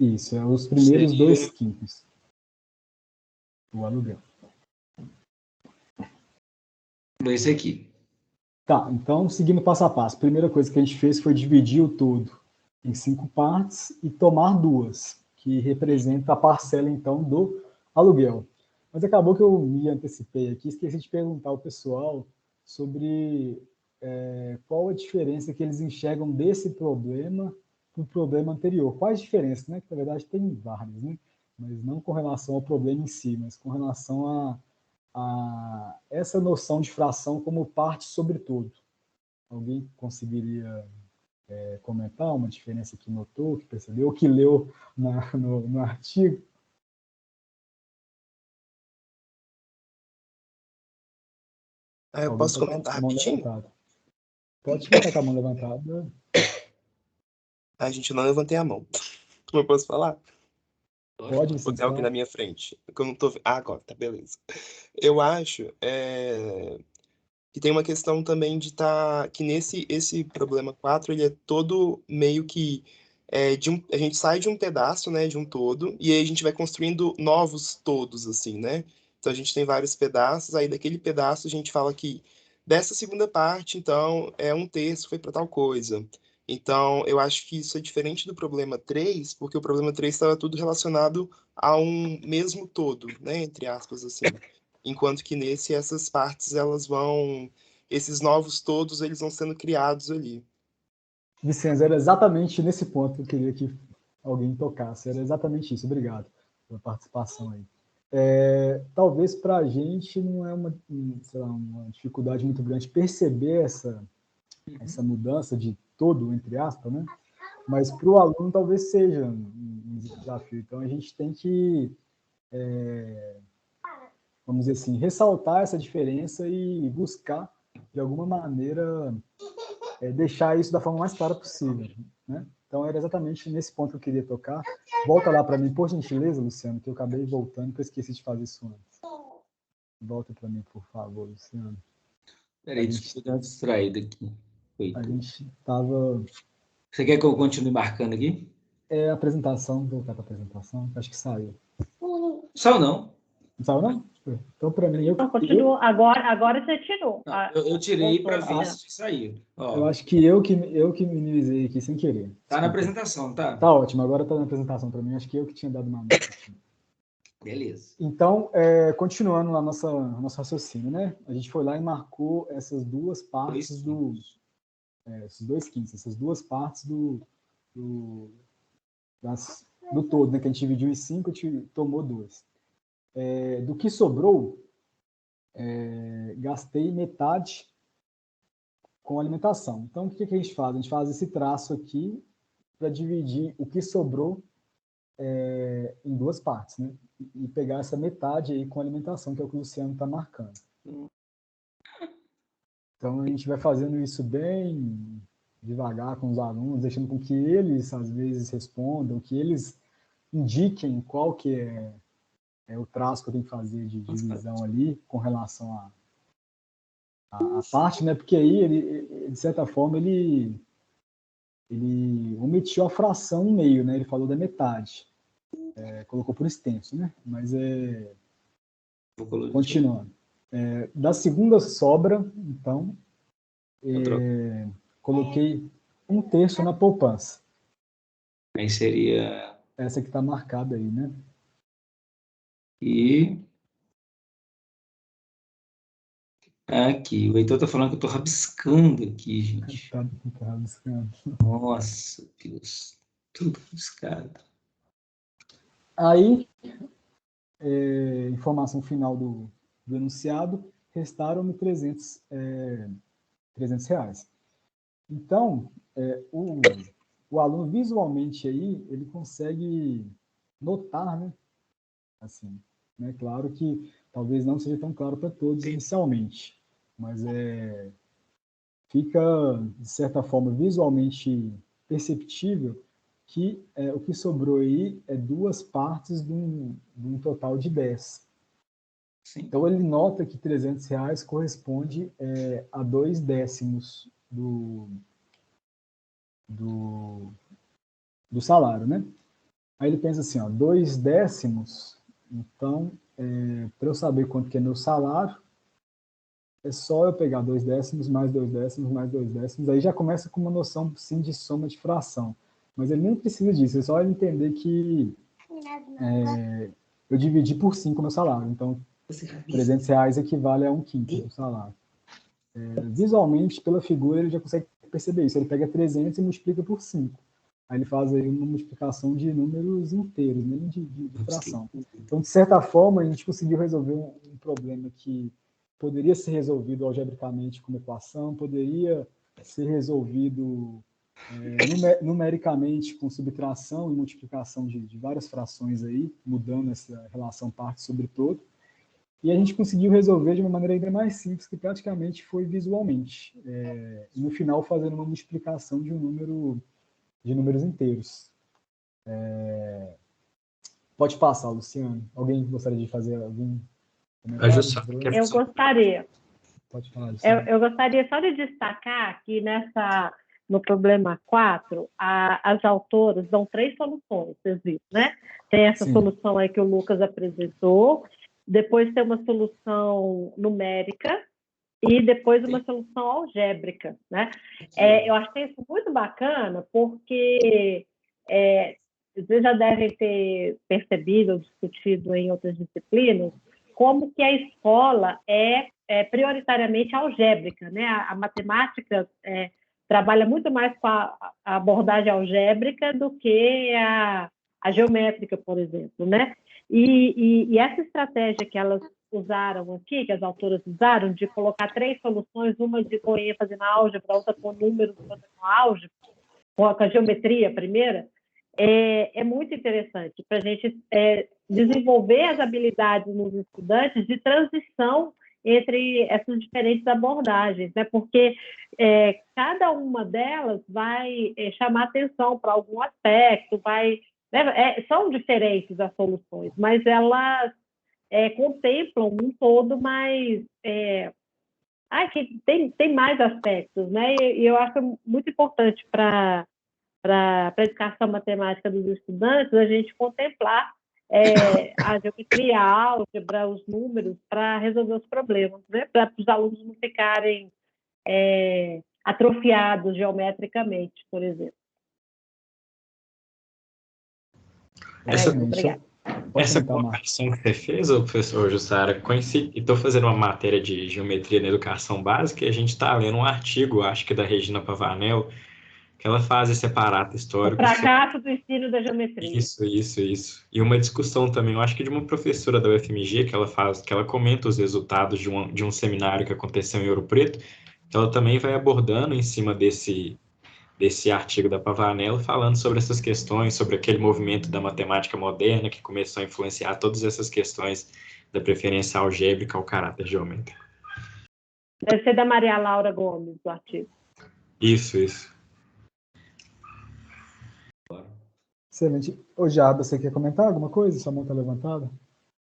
Isso, os primeiros seria 2/5 do aluguel. Esse aqui. Tá, então, seguindo passo a passo. A primeira coisa que a gente fez foi dividir o todo em 5 partes e tomar 2, que representa a parcela, então, do aluguel. Mas acabou que eu me antecipei aqui, esqueci de perguntar ao pessoal sobre qual a diferença que eles enxergam desse problema para o problema anterior. Quais diferenças, né? Que, na verdade, tem várias, né? Mas não com relação ao problema em si, mas com relação a essa noção de fração como parte sobre todo. Alguém conseguiria comentar uma diferença que notou, que percebeu, que leu no artigo? Eu posso comentar rapidinho? Pode ficar com a mão levantada. A gente não levantei a mão. Como eu posso falar? Pode, sim. Tem alguém na minha frente. Que eu não tô vendo. Agora, tá, beleza. Eu acho que tem uma questão também de estar. Que esse problema 4, ele é todo meio que. A gente sai de um pedaço, né, de um todo, e aí a gente vai construindo novos todos, assim, né? Então a gente tem vários pedaços, aí daquele pedaço a gente fala que dessa segunda parte, então, 1/3 foi para tal coisa. Então, eu acho que isso é diferente do problema 3, porque o problema 3 estava tudo relacionado a um mesmo todo, né, entre aspas, assim. enquanto que nesse, essas partes, esses novos todos, eles vão sendo criados ali. Vicenzo, era exatamente nesse ponto que eu queria que alguém tocasse. Era exatamente isso. Obrigado pela participação aí. Talvez para a gente não é uma dificuldade muito grande perceber essa mudança de todo, entre aspas, né? Mas para o aluno talvez seja um desafio. Então a gente tem que, vamos dizer assim, ressaltar essa diferença e buscar, de alguma maneira, deixar isso da forma mais clara possível, né? Então, era exatamente nesse ponto que eu queria tocar. Volta lá para mim, por gentileza, Luciano, que eu acabei voltando, que eu esqueci de fazer isso antes. Volta para mim, por favor, Luciano. Peraí, desculpa, dar uma distraída aqui. A gente estava... Você quer que eu continue marcando aqui? A apresentação, voltar para a apresentação, acho que saiu. Só não. Não saiu, não? Então, para mim... Não, continua. Agora você tirou. Não, eu tirei para ver se saiu. Eu acho que eu que minimizei aqui sem querer. Tá na apresentação, tá? Tá ótimo, agora tá na apresentação para mim. Acho que eu que tinha dado uma nota. Beleza. Então, continuando lá nosso raciocínio, né? A gente foi lá e marcou essas duas partes esses dois quintos, essas duas partes do todo, né? Que a gente dividiu em 5, a gente tomou 2. Do que sobrou, gastei metade com alimentação. Então, o que a gente faz? A gente faz esse traço aqui para dividir o que sobrou em duas partes, né? E pegar essa metade aí com alimentação, que é o que o Luciano está marcando. Então, a gente vai fazendo isso bem devagar com os alunos, deixando com que eles, às vezes, respondam, que eles indiquem qual que é o traço que eu tenho que fazer de divisão ali com relação à parte, né? Porque aí, ele, de certa forma, ele omitiu a fração no meio, né? Ele falou da metade. Colocou por extenso, né? Mas continuando. Da segunda sobra, então, coloquei 1/3 na poupança. Aí seria... Essa que está marcada aí, né? E... Aqui, o Heitor está falando que eu estou rabiscando aqui, gente. Tá rabiscando. Nossa, Deus. Tudo rabiscado. Aí, informação final do enunciado, restaram-me 300 reais. Então, o aluno visualmente aí, ele consegue notar, né? Assim, né? Claro que talvez não seja tão claro para todos inicialmente, mas fica, de certa forma, visualmente perceptível que o que sobrou aí é duas partes de um total de 10. Sim. Então, ele nota que 300 reais corresponde a 2/10 do salário, né? Aí ele pensa assim, 2/10, então, para eu saber quanto que é meu salário, é só eu pegar 2/10 mais 2/10 mais 2/10, aí já começa com uma noção, sim, de soma de fração. Mas ele nem precisa disso, é só ele entender que eu dividi por 5 meu salário, então 300 reais equivale a 1/5 do salário. Visualmente, pela figura, ele já consegue perceber isso. Ele pega 300 e multiplica por 5. Aí ele faz aí uma multiplicação de números inteiros, né, de fração. Então, de certa forma, a gente conseguiu resolver um problema que poderia ser resolvido algebricamente com uma equação, poderia ser resolvido numericamente com subtração e multiplicação de várias frações aí, mudando essa relação parte sobre todo. E a gente conseguiu resolver de uma maneira ainda mais simples, que praticamente foi visualmente. E no final, fazendo uma multiplicação de números inteiros. Pode passar, Luciano. Alguém gostaria de fazer algum comentário? Eu gostaria. Pode falar, Luciano. Eu gostaria só de destacar que no problema 4, as autoras dão 3 soluções, vocês viram, né? Tem essa solução aí que o Lucas apresentou, depois tem uma solução numérica e depois uma solução algébrica, né? Eu achei isso muito bacana porque vocês já devem ter percebido ou discutido em outras disciplinas como que a escola é prioritariamente algébrica, né? A matemática trabalha muito mais com a abordagem algébrica do que a geométrica, por exemplo, né? E essa estratégia que elas usaram aqui, que as autoras usaram, de colocar 3 soluções, uma com ênfase na álgebra, outra com números, outra com álgebra, com a geometria primeira, é muito interessante para a gente desenvolver as habilidades nos estudantes de transição entre essas diferentes abordagens, né? Porque cada uma delas vai chamar atenção para algum aspecto, são diferentes as soluções, mas elas contemplam um todo mais que tem mais aspectos, né? E eu acho muito importante para a educação matemática dos estudantes a gente contemplar a geometria, a álgebra, os números, para resolver os problemas, né? Para os alunos não ficarem atrofiados geometricamente, por exemplo. Essa comparação que você fez, professor Jussara, estou fazendo uma matéria de geometria na educação básica e a gente está lendo um artigo, acho que da Regina Pavanel, que ela faz esse aparato histórico. O fracasso do ensino da geometria. Isso. E uma discussão também, eu acho que de uma professora da UFMG, que ela comenta os resultados de um seminário que aconteceu em Ouro Preto, então ela também vai abordando em cima desse artigo da Pavanello, falando sobre essas questões, sobre aquele movimento da matemática moderna que começou a influenciar todas essas questões da preferência algébrica ao caráter geométrico. Deve ser da Maria Laura Gomes, o artigo. Isso. Excelente. Ô, Jada, você quer comentar alguma coisa? Sua mão está levantada?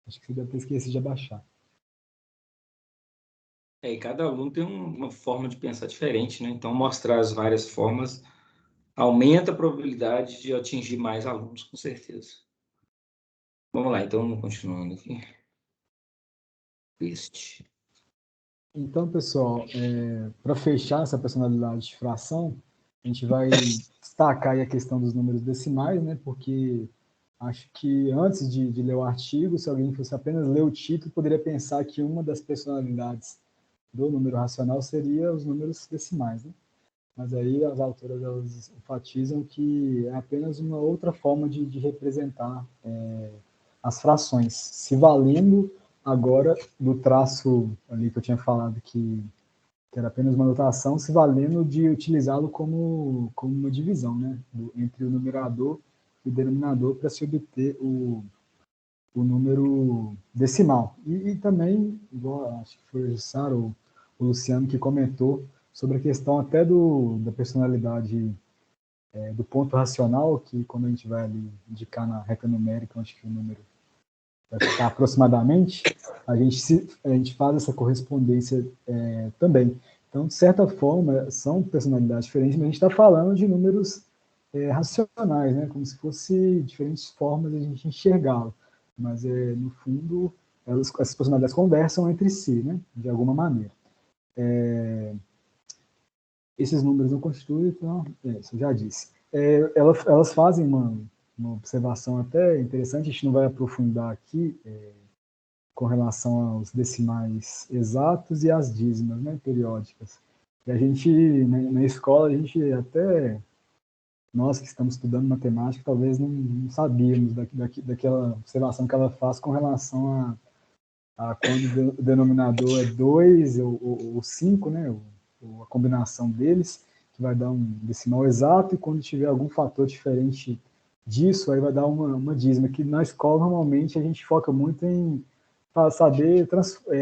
Acho que você deve ter esquecido de abaixar. E cada aluno tem uma forma de pensar diferente, né? Então, mostrar as várias formas aumenta a probabilidade de atingir mais alunos, com certeza. Vamos lá, então, continuando aqui. Então, pessoal, para fechar essa personalidade de fração, a gente vai destacar aí a questão dos números decimais, né? Porque acho que antes de ler o artigo, se alguém fosse apenas ler o título, poderia pensar que uma das personalidades do número racional seria os números decimais, né? Mas aí as autoras elas enfatizam que é apenas uma outra forma de representar as frações, se valendo agora do traço ali que eu tinha falado que era apenas uma notação, se valendo de utilizá-lo como uma divisão, né, entre o numerador e o denominador para se obter o número decimal. E também, igual acho que foi o Sara ou o Luciano que comentou sobre a questão até da personalidade do ponto racional, que quando a gente vai ali indicar na reta numérica, onde que o número vai ficar aproximadamente, a gente faz essa correspondência também. Então, de certa forma, são personalidades diferentes, mas a gente está falando de números racionais, né? Como se fossem diferentes formas de a gente enxergá-lo. Mas, no fundo, essas personalidades conversam entre si, né? De alguma maneira. Esses números não constituem, então, isso eu já disse. Elas fazem uma observação até interessante, a gente não vai aprofundar aqui com relação aos decimais exatos e às dízimas, né, periódicas. E a gente, na escola, a gente até, nós que estamos estudando matemática, talvez não sabíamos daquela observação que ela faz com relação a quando o denominador é 2 ou 5, né, a combinação deles, que vai dar um decimal exato, e quando tiver algum fator diferente disso, aí vai dar uma dízima, que na escola, normalmente, a gente foca muito em saber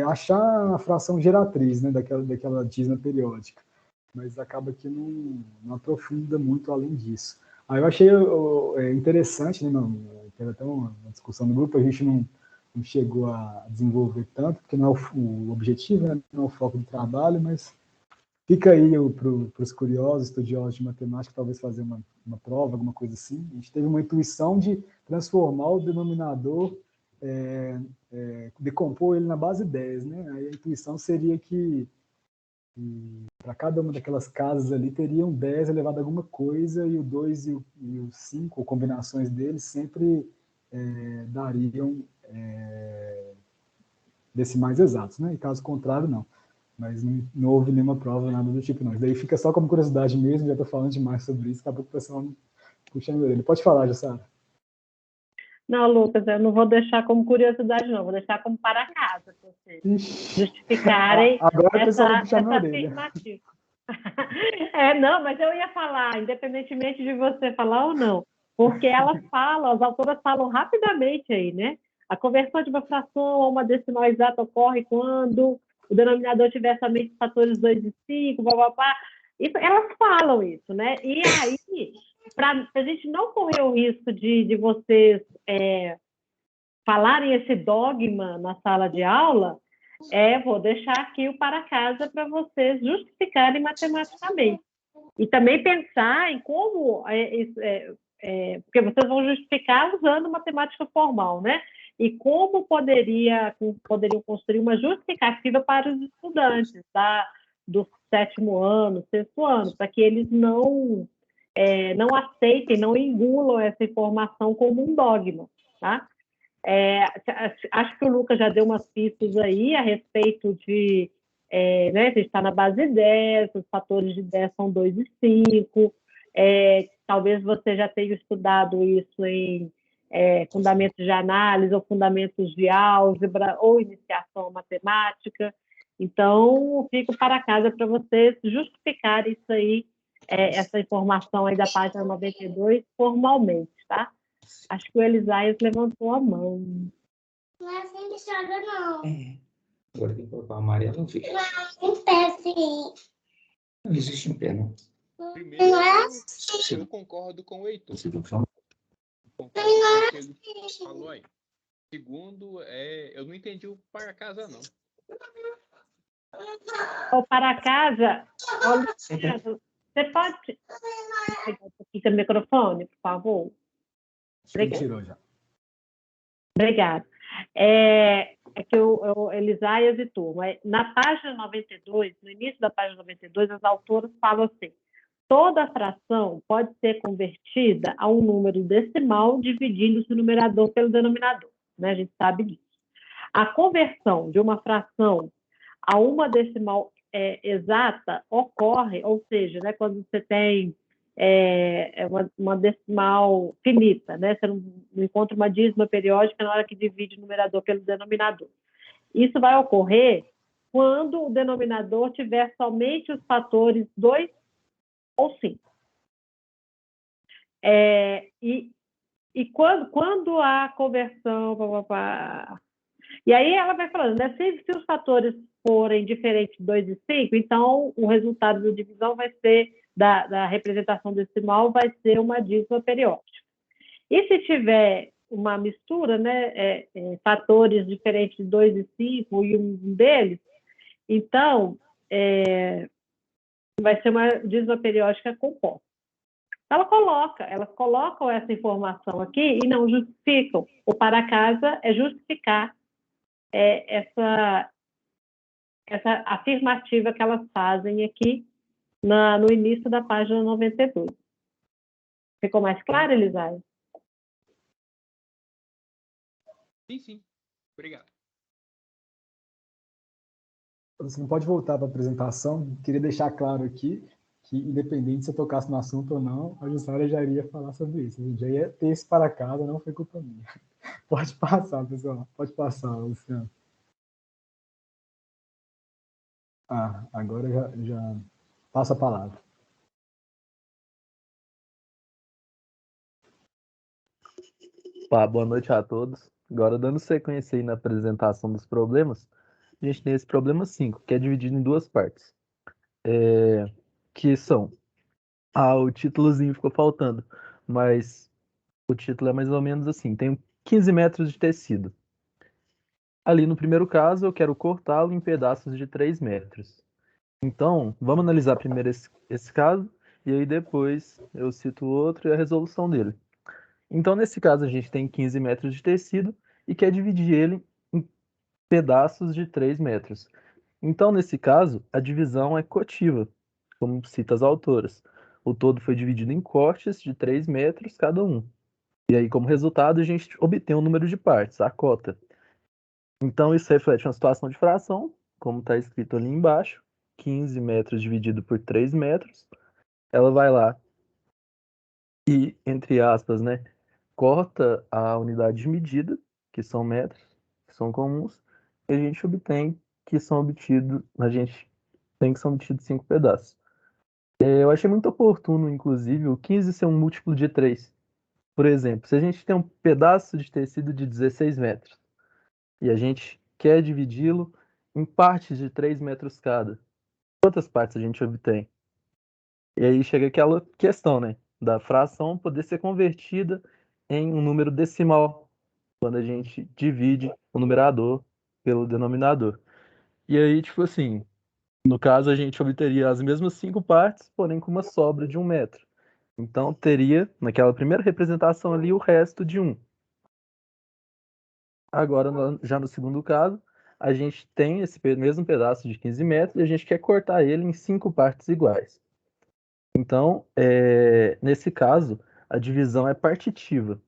achar a fração geratriz, né, daquela dízima periódica, mas acaba que não aprofunda muito além disso. Aí eu achei interessante, né, teve até uma discussão no grupo, a gente não chegou a desenvolver tanto, porque não é o objetivo, né, não é o foco do trabalho, mas fica aí para os curiosos, estudiosos de matemática, talvez fazer uma prova, alguma coisa assim. A gente teve uma intuição de transformar o denominador, decompor ele na base 10, né? Aí a intuição seria que para cada uma daquelas casas ali teria um 10 elevado a alguma coisa, e o 2 e o 5, ou combinações deles, sempre dariam decimais exatos, né? E caso contrário, não. Mas não houve nenhuma prova, nada do tipo, não. Daí fica só como curiosidade mesmo, já estou falando demais sobre isso, acabou que o pessoal puxa a minha orelha. Pode falar, Jussara. Não, Lucas, eu não vou deixar como curiosidade, não. Vou deixar como para casa, para vocês justificarem agora essa afirmativa. Não, mas eu ia falar, independentemente de você falar ou não, porque elas falam, as autoras falam rapidamente aí, né? A conversão de uma fração a uma decimal exata ocorre quando o denominador tiver somente os fatores 2 e 5, blá. Elas falam isso, né? E aí, para a gente não correr o risco de vocês falarem esse dogma na sala de aula, vou deixar aqui o para casa para vocês justificarem matematicamente. E também pensar em como... porque vocês vão justificar usando matemática formal, né? E como poderiam construir uma justificativa para os estudantes do 7º ano, 6º ano, para que eles não aceitem, não engulam essa informação como um dogma, tá? Acho que o Lucas já deu umas pistas aí a respeito de... a gente está na base 10, os fatores de 10 são 2 e 5, talvez você já tenha estudado isso em fundamentos de análise ou fundamentos de álgebra ou iniciação matemática. Então, fico para casa para vocês justificarem isso aí, essa informação aí da página 92 formalmente, tá? Acho que o Elisaias levantou a mão. Não é assim que chora, não. Agora tem que colocar a amarela, não fica. Não, em pé, sim. Não existe em pé, não. Primeiro, Não é assim. eu concordo com o Heitor. Concordo com o que ele falou aí. Segundo, eu não entendi o para casa, não. O para casa, você pode pegar um pouquinho do microfone, por favor? Tirou já. Obrigada. Que o Elisaias e turma, na página 92, no início da página 92, as autoras falam assim: toda fração pode ser convertida a um número decimal dividindo-se o numerador pelo denominador, né? A gente sabe disso. A conversão de uma fração a uma decimal exata ocorre, ou seja, né, quando você tem uma decimal finita, né? Você não encontra uma dízima periódica na hora que divide o numerador pelo denominador. Isso vai ocorrer quando o denominador tiver somente os fatores 2 ou 5. E quando a conversão... E aí ela vai falando, né? Se os fatores forem diferentes de 2 e 5, então o resultado da divisão vai ser, da representação decimal, vai ser uma dízima periódica. E se tiver uma mistura, né, fatores diferentes de 2 e 5 e um deles, então vai ser uma dízima periódica composta. Elas colocam essa informação aqui e não justificam. O para casa é justificar essa afirmativa que elas fazem aqui no início da página 92. Ficou mais claro, Elisai? Sim. Obrigado. Você não pode voltar para a apresentação. Queria deixar claro aqui que, independente se eu tocasse no assunto ou não, a Jussara já iria falar sobre isso. A gente já ia ter esse para casa, não foi culpa minha. Pode passar, pessoal. Pode passar, Luciano. Agora já passa a palavra. Boa noite a todos. Agora, dando sequência aí na apresentação dos problemas, a gente tem esse problema 5, que é dividido em duas partes. Que são... o títulozinho ficou faltando, mas o título é mais ou menos assim. Tem 15 metros de tecido. Ali no primeiro caso, eu quero cortá-lo em pedaços de 3 metros. Então, vamos analisar primeiro esse caso, e aí depois eu cito o outro e a resolução dele. Então, nesse caso, a gente tem 15 metros de tecido e quer dividir ele em pedaços de 3 metros. Então, nesse caso, a divisão é cotiva, como cita as autoras. O todo foi dividido em cortes de 3 metros cada um. E aí, como resultado, a gente obtém um número de partes, a cota. Então, isso reflete uma situação de fração, como está escrito ali embaixo, 15 metros dividido por 3 metros. Ela vai lá e, entre aspas, né, corta a unidade de medida, que são metros, que são comuns, e a gente obtém que são obtidos, a gente tem que são obtidos 5 pedaços. Eu achei muito oportuno, inclusive, o 15 ser um múltiplo de 3. Por exemplo, se a gente tem um pedaço de tecido de 16 metros e a gente quer dividi-lo em partes de 3 metros cada, quantas partes a gente obtém? E aí chega aquela questão, né? Da fração poder ser convertida em um número decimal quando a gente divide o numerador pelo denominador. E aí, tipo assim, no caso a gente obteria as mesmas 5 partes, porém com uma sobra de 1 metro. Então teria, naquela primeira representação ali, o resto de 1. Agora, já no segundo caso, a gente tem esse mesmo pedaço de 15 metros e a gente quer cortar ele em 5 partes iguais. Então, nesse caso, a divisão é partitiva,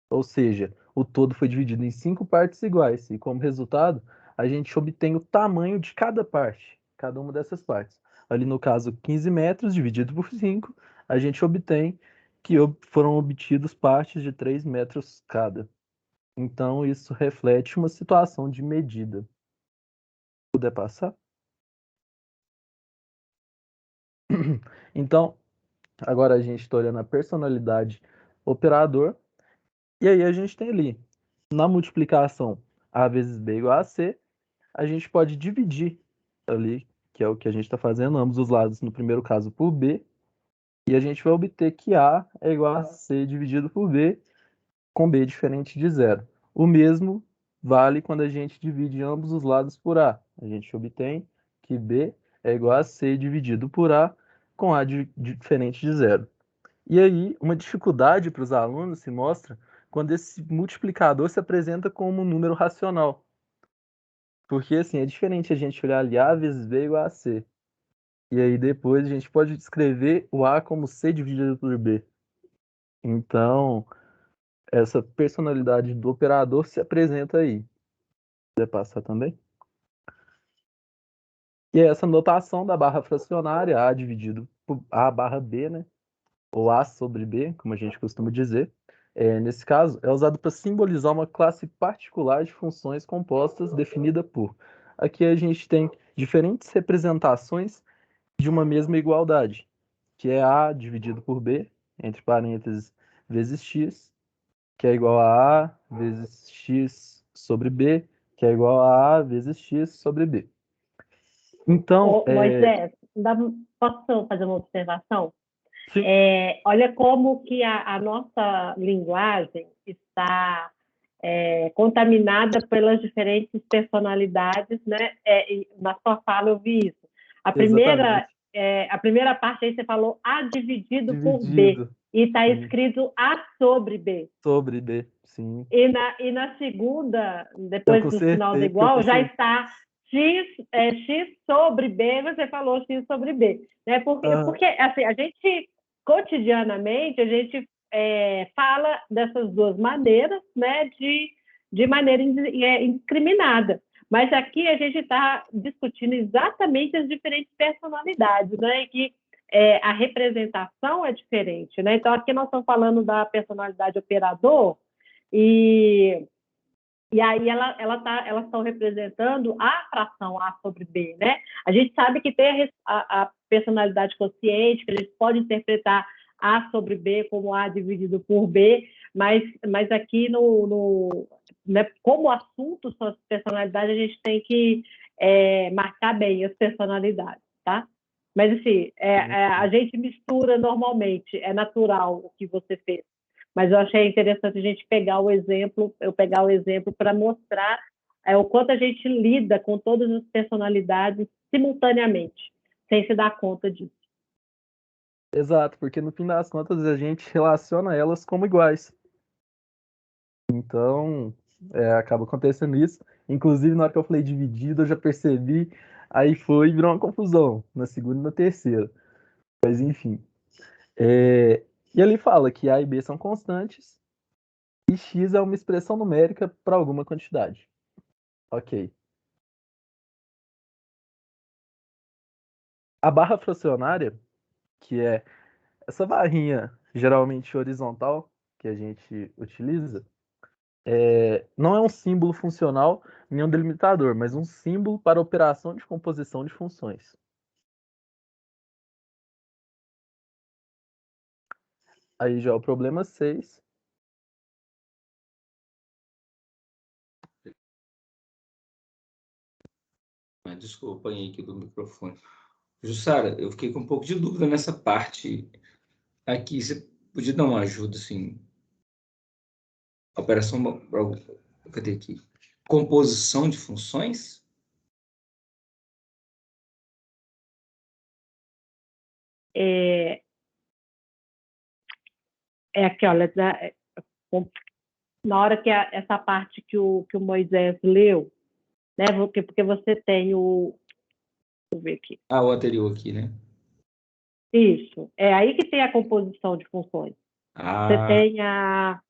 ou seja, o todo foi dividido em 5 partes iguais, e como resultado, a gente obtém o tamanho de cada parte, cada uma dessas partes. Ali no caso, 15 metros dividido por 5, a gente obtém que foram obtidos partes de 3 metros cada. Então, isso reflete uma situação de medida. Puder passar? Então, agora a gente está olhando a personalidade operador. E aí a gente tem ali, na multiplicação A vezes B igual a C, a gente pode dividir ali, que é o que a gente está fazendo, ambos os lados, no primeiro caso, por B, e a gente vai obter que A é igual a C dividido por B, com B diferente de zero. O mesmo vale quando a gente divide ambos os lados por A. A gente obtém que B é igual a C dividido por A, com A diferente de zero. E aí, uma dificuldade para os alunos se mostra quando esse multiplicador se apresenta como um número racional. Porque, assim, é diferente a gente olhar ali A vezes B igual a C. E aí, depois, a gente pode descrever o A como C dividido por B. Então, essa personalidade do operador se apresenta aí. Quer passar também? E é essa notação da barra fracionária, A dividido por A barra B, né? Ou A sobre B, como a gente costuma dizer. Nesse caso, é usado para simbolizar uma classe particular de funções compostas definida por. Aqui a gente tem diferentes representações de uma mesma igualdade, que é A dividido por B, entre parênteses, vezes x, que é igual a A vezes x sobre B, que é igual a A vezes x sobre B. Então, Moisés, posso fazer uma observação? sim. Olha como que a nossa linguagem está contaminada pelas diferentes personalidades, né? Na sua fala eu vi isso. A primeira parte aí você falou A dividido por B, e está escrito A sobre B. Sobre B, sim. E na segunda, depois do sinal do igual, já está X sobre B, você falou X sobre B. Né? Porque assim, a gente, cotidianamente, a gente fala dessas duas maneiras, né, de maneira indiscriminada. Mas aqui a gente está discutindo exatamente as diferentes personalidades, né, e que a representação é diferente. Né? Então, aqui nós estamos falando da personalidade operador, e aí elas estão representando a fração A sobre B, né? A gente sabe que tem a personalidade quociente, que a gente pode interpretar A sobre B como A dividido por B, mas aqui né, como assunto são as personalidades, a gente tem que marcar bem as personalidades, tá? Mas assim, a gente mistura normalmente, é natural o que você fez. Mas eu achei interessante a gente pegar o exemplo para mostrar o quanto a gente lida com todas as personalidades simultaneamente, sem se dar conta disso. Exato, porque no fim das contas a gente relaciona elas como iguais. Então, acaba acontecendo isso. Inclusive, na hora que eu falei dividido, eu já percebi, aí virou uma confusão na segunda e na terceira. Mas enfim. E ali fala que A e B são constantes e x é uma expressão numérica para alguma quantidade. Ok. A barra fracionária, que é essa barrinha geralmente horizontal que a gente utiliza, não é um símbolo funcional nem um delimitador, mas um símbolo para operação de composição de funções. Aí já é o problema 6. Desculpa, apanhei aqui do microfone. Jussara, eu fiquei com um pouco de dúvida nessa parte aqui. Você podia dar uma ajuda, assim? Operação... Cadê aqui? Composição de funções? É aqui, olha, na hora que essa parte que o Moisés leu, né? Porque você tem o... Deixa eu ver aqui. Ah, o anterior aqui, né? Isso. É aí que tem a composição de funções. Você tem a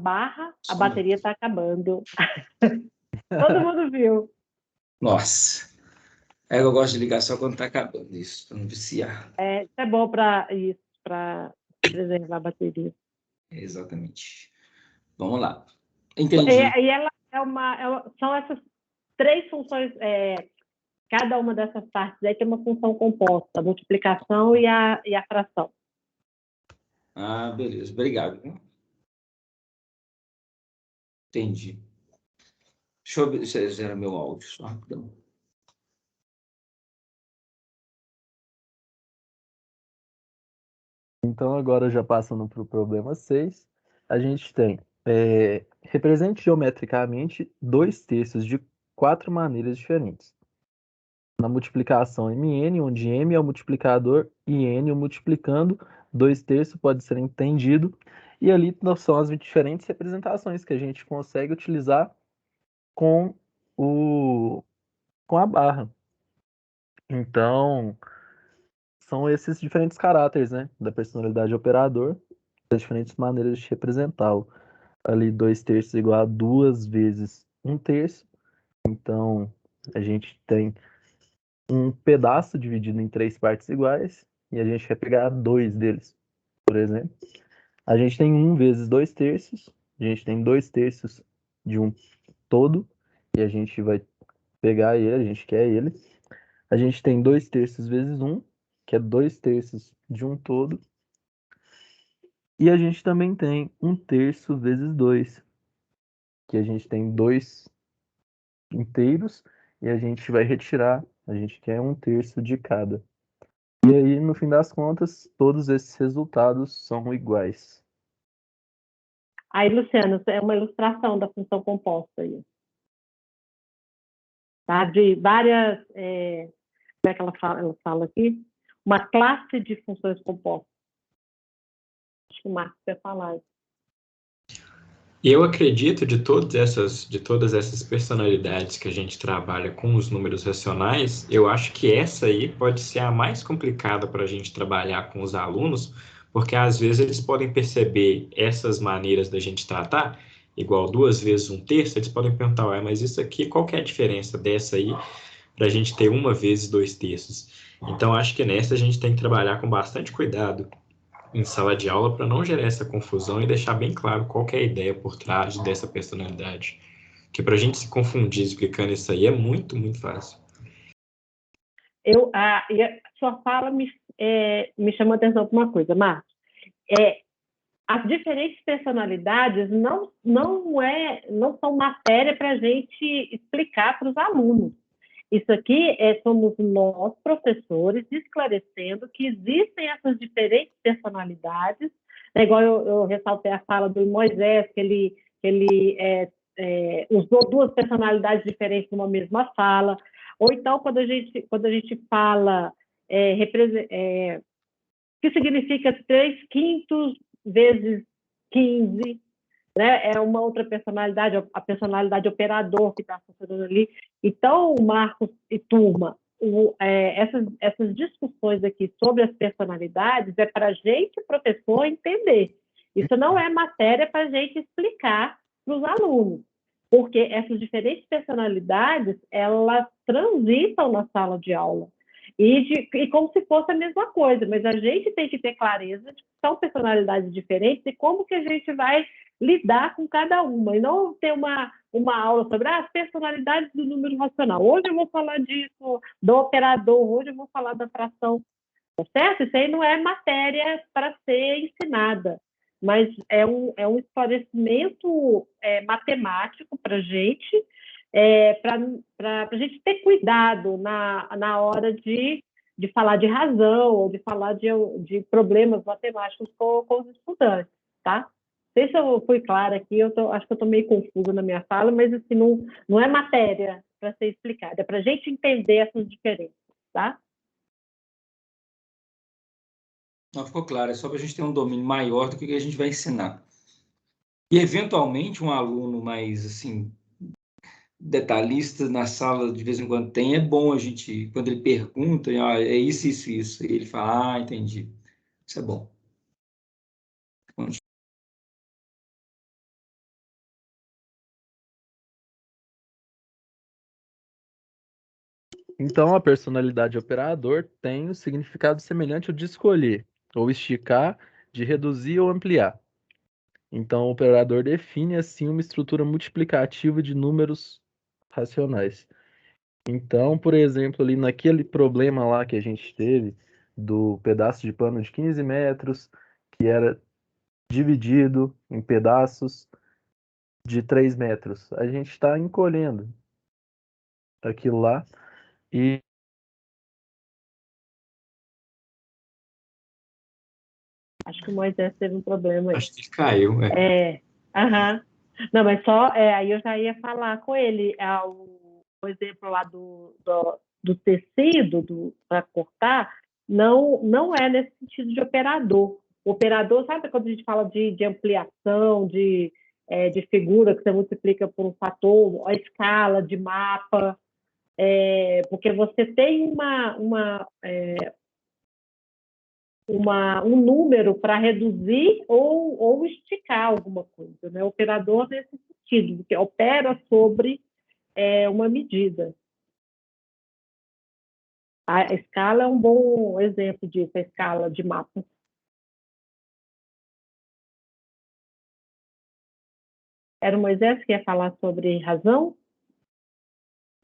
barra, a bateria está acabando. Todo mundo viu. Nossa. Eu gosto de ligar só quando está acabando isso, para não viciar. Isso é bom para preservar a bateria. Exatamente. Vamos lá. Entendi. E ela são essas 3 funções, cada uma dessas partes aí tem uma função composta, a multiplicação e a fração. Ah, beleza. Obrigado. Entendi. Deixa eu ver se zera meu áudio, só rapidão. Então, agora já passando para o problema 6, a gente tem represente geometricamente 2/3 de 4 maneiras diferentes. Na multiplicação mn, onde m é o multiplicador e n o multiplicando, 2/3 pode ser entendido, e ali são as diferentes representações que a gente consegue utilizar com a barra. Então, são esses diferentes caráteres, né, da personalidade operador, das diferentes maneiras de representá-lo. Ali 2/3 igual a 2 vezes 1/3. Então, a gente tem um pedaço dividido em 3 partes iguais e a gente vai pegar 2 deles, por exemplo. A gente tem 1 vezes 2/3, a gente tem 2/3 de um todo e a gente vai pegar ele, a gente quer ele. A gente tem 2/3 vezes 1, que é 2/3 de um todo. E a gente também tem 1/3 vezes 2, que a gente tem 2 inteiros e a gente vai retirar, a gente quer 1/3 de cada. E aí, no fim das contas, todos esses resultados são iguais. Aí, Luciano, é uma ilustração da função composta aí. Tá? De várias... como é que ela fala aqui? Uma classe de funções compostas. Acho que o Marcos vai falar isso. Eu acredito de todas essas personalidades que a gente trabalha com os números racionais, eu acho que essa aí pode ser a mais complicada para a gente trabalhar com os alunos, porque às vezes eles podem perceber essas maneiras da gente tratar, igual 2 vezes 1/3, eles podem perguntar, mas isso aqui, qual que é a diferença dessa aí para a gente ter 1 vezes 2/3? Então, acho que nessa a gente tem que trabalhar com bastante cuidado em sala de aula para não gerar essa confusão e deixar bem claro qual que é a ideia por trás dessa personalidade. Porque para a gente se confundir explicando isso aí é muito, muito fácil. A sua fala me chamou a atenção para uma coisa, Marcos. As diferentes personalidades não são matéria para a gente explicar para os alunos. Isso aqui somos nós, professores, esclarecendo que existem essas diferentes personalidades, né? Igual eu ressaltei a fala do Moisés, que ele usou 2 personalidades diferentes numa mesma fala, ou então quando a gente fala que significa 3/5 vezes 15, né? É uma outra personalidade, a personalidade operador que está funcionando ali. Então, Marcos e turma, essas discussões aqui sobre as personalidades é para a gente, professor, entender. Isso não é matéria para a gente explicar para os alunos, porque essas diferentes personalidades, elas transitam na sala de aula, e como se fosse a mesma coisa, mas a gente tem que ter clareza de que são personalidades diferentes e como que a gente vai lidar com cada uma, e não ter uma aula sobre as personalidades do número racional. Hoje eu vou falar disso, do operador, hoje eu vou falar da fração, tá certo? Isso aí não é matéria para ser ensinada, mas é um esclarecimento matemático para a gente, para a gente ter cuidado na hora de falar de razão ou de falar de problemas matemáticos com os estudantes, tá? Não sei se eu fui clara aqui, acho que eu estou meio confusa na minha fala, mas assim, não é matéria para ser explicada, é para a gente entender essas diferenças, tá? Não ficou claro, é só para a gente ter um domínio maior do que a gente vai ensinar. E, eventualmente, um aluno mais, assim, detalhista na sala, de vez em quando tem, é bom a gente, quando ele pergunta, é isso, isso, isso, e ele fala, entendi. Isso é bom. Então, a personalidade operador tem o significado semelhante ao de escolher, ou esticar, de reduzir ou ampliar. Então, o operador define, assim, uma estrutura multiplicativa de números racionais. Então, por exemplo, ali naquele problema lá que a gente teve, do pedaço de pano de 15 metros, que era dividido em pedaços de 3 metros, a gente está encolhendo aquilo lá e Acho que o Moisés teve um problema aí. Acho que ele caiu. Não, mas só, aí eu já ia falar com ele, o exemplo lá do tecido para cortar, não é nesse sentido de operador. O operador, sabe quando a gente fala de ampliação, de figura, que você multiplica por um fator, a escala de mapa, porque você tem um número para reduzir ou esticar alguma coisa, né? O operador nesse sentido, que opera sobre uma medida. A escala é um bom exemplo disso, a escala de mapa. Era o Moisés que ia falar sobre razão?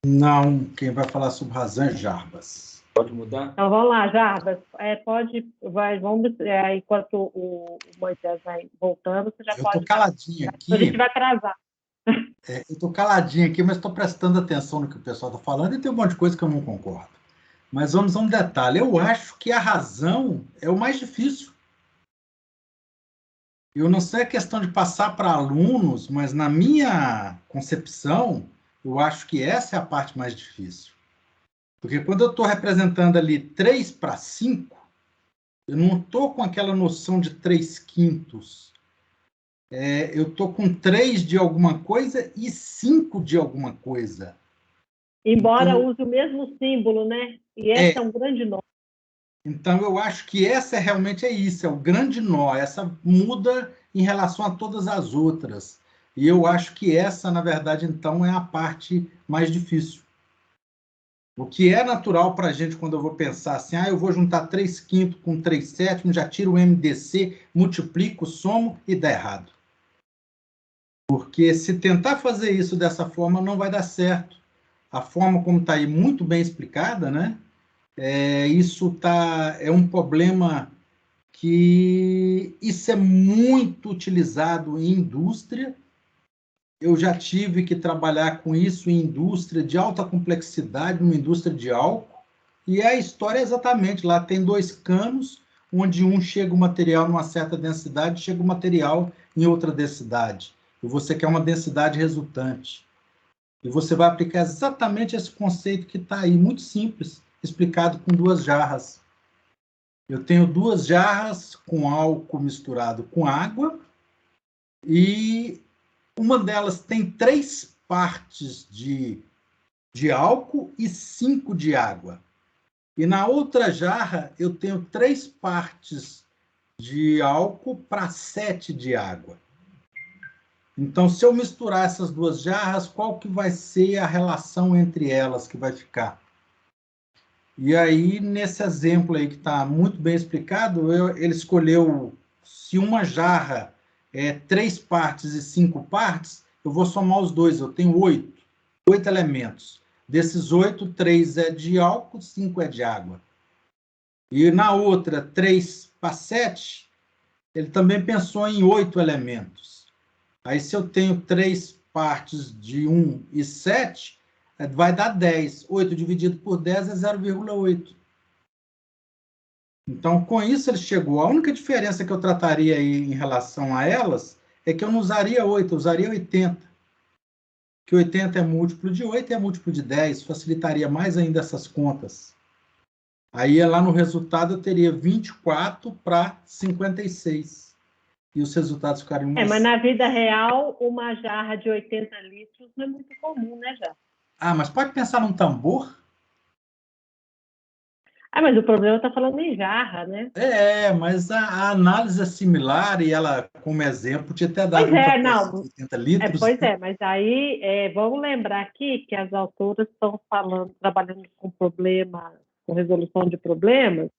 Não, quem vai falar sobre razão é Jarbas. Pode mudar? Então, vamos lá, Jarbas. Vamos, enquanto o Moisés vai voltando, você já pode... Eu estou caladinho aqui. A gente vai atrasar. Eu estou caladinho aqui, mas estou prestando atenção no que o pessoal está falando e tem um monte de coisa que eu não concordo. Mas vamos a um detalhe. Eu acho que a razão é o mais difícil. Eu não sei a questão de passar para alunos, mas na minha concepção, eu acho que essa é a parte mais difícil. Porque quando eu estou representando ali 3 para 5, eu não estou com aquela noção de 3/5. Eu estou com 3 de alguma coisa e 5 de alguma coisa. Embora então, use o mesmo símbolo, né? E esse é um grande nó. Então, eu acho que essa realmente é isso, é o grande nó. Essa muda em relação a todas as outras. E eu acho que essa, na verdade, então, é a parte mais difícil. O que é natural para a gente quando eu vou pensar assim, eu vou juntar 3/5 com 3/7, já tiro o MDC, multiplico, somo e dá errado. Porque se tentar fazer isso dessa forma, não vai dar certo. A forma como está aí muito bem explicada, né? Isso é um problema que isso é muito utilizado em indústria. Eu já tive que trabalhar com isso em indústria de alta complexidade, numa indústria de álcool, e a história é exatamente, lá tem 2 canos, onde um chega o material numa certa densidade, chega o material em outra densidade, e você quer uma densidade resultante. E você vai aplicar exatamente esse conceito que está aí, muito simples, explicado com 2 jarras. Eu tenho 2 jarras com álcool misturado com água, e uma delas tem 3 partes de álcool e 5 de água. E na outra jarra, eu tenho 3 partes de álcool para 7 de água. Então, se eu misturar essas duas jarras, qual que vai ser a relação entre elas que vai ficar? E aí, nesse exemplo aí que está muito bem explicado, ele escolheu, se uma jarra é 3 partes e 5 partes, eu vou somar os dois, eu tenho 8 elementos. Desses 8, 3 é de álcool, 5 é de água. E na outra, 3 para 7, ele também pensou em 8 elementos. Aí, se eu tenho 3 partes de 1 e 7, vai dar 10. 8 dividido por 10 é 0,8. Então, com isso, ele chegou. A única diferença que eu trataria aí em relação a elas é que eu não usaria 8, eu usaria 80. Que 80 é múltiplo de 8 e é múltiplo de 10. Facilitaria mais ainda essas contas. Aí, lá no resultado, eu teria 24 para 56. E os resultados ficariam mais... Mas na vida real, uma jarra de 80 litros não é muito comum, né, já? Mas pode pensar num tambor? Mas o problema está falando em jarra, né? Mas a análise é similar e ela, como exemplo, tinha até dado não. 80 litros. Mas aí vamos lembrar aqui que as autoras estão trabalhando com com resolução de problemas,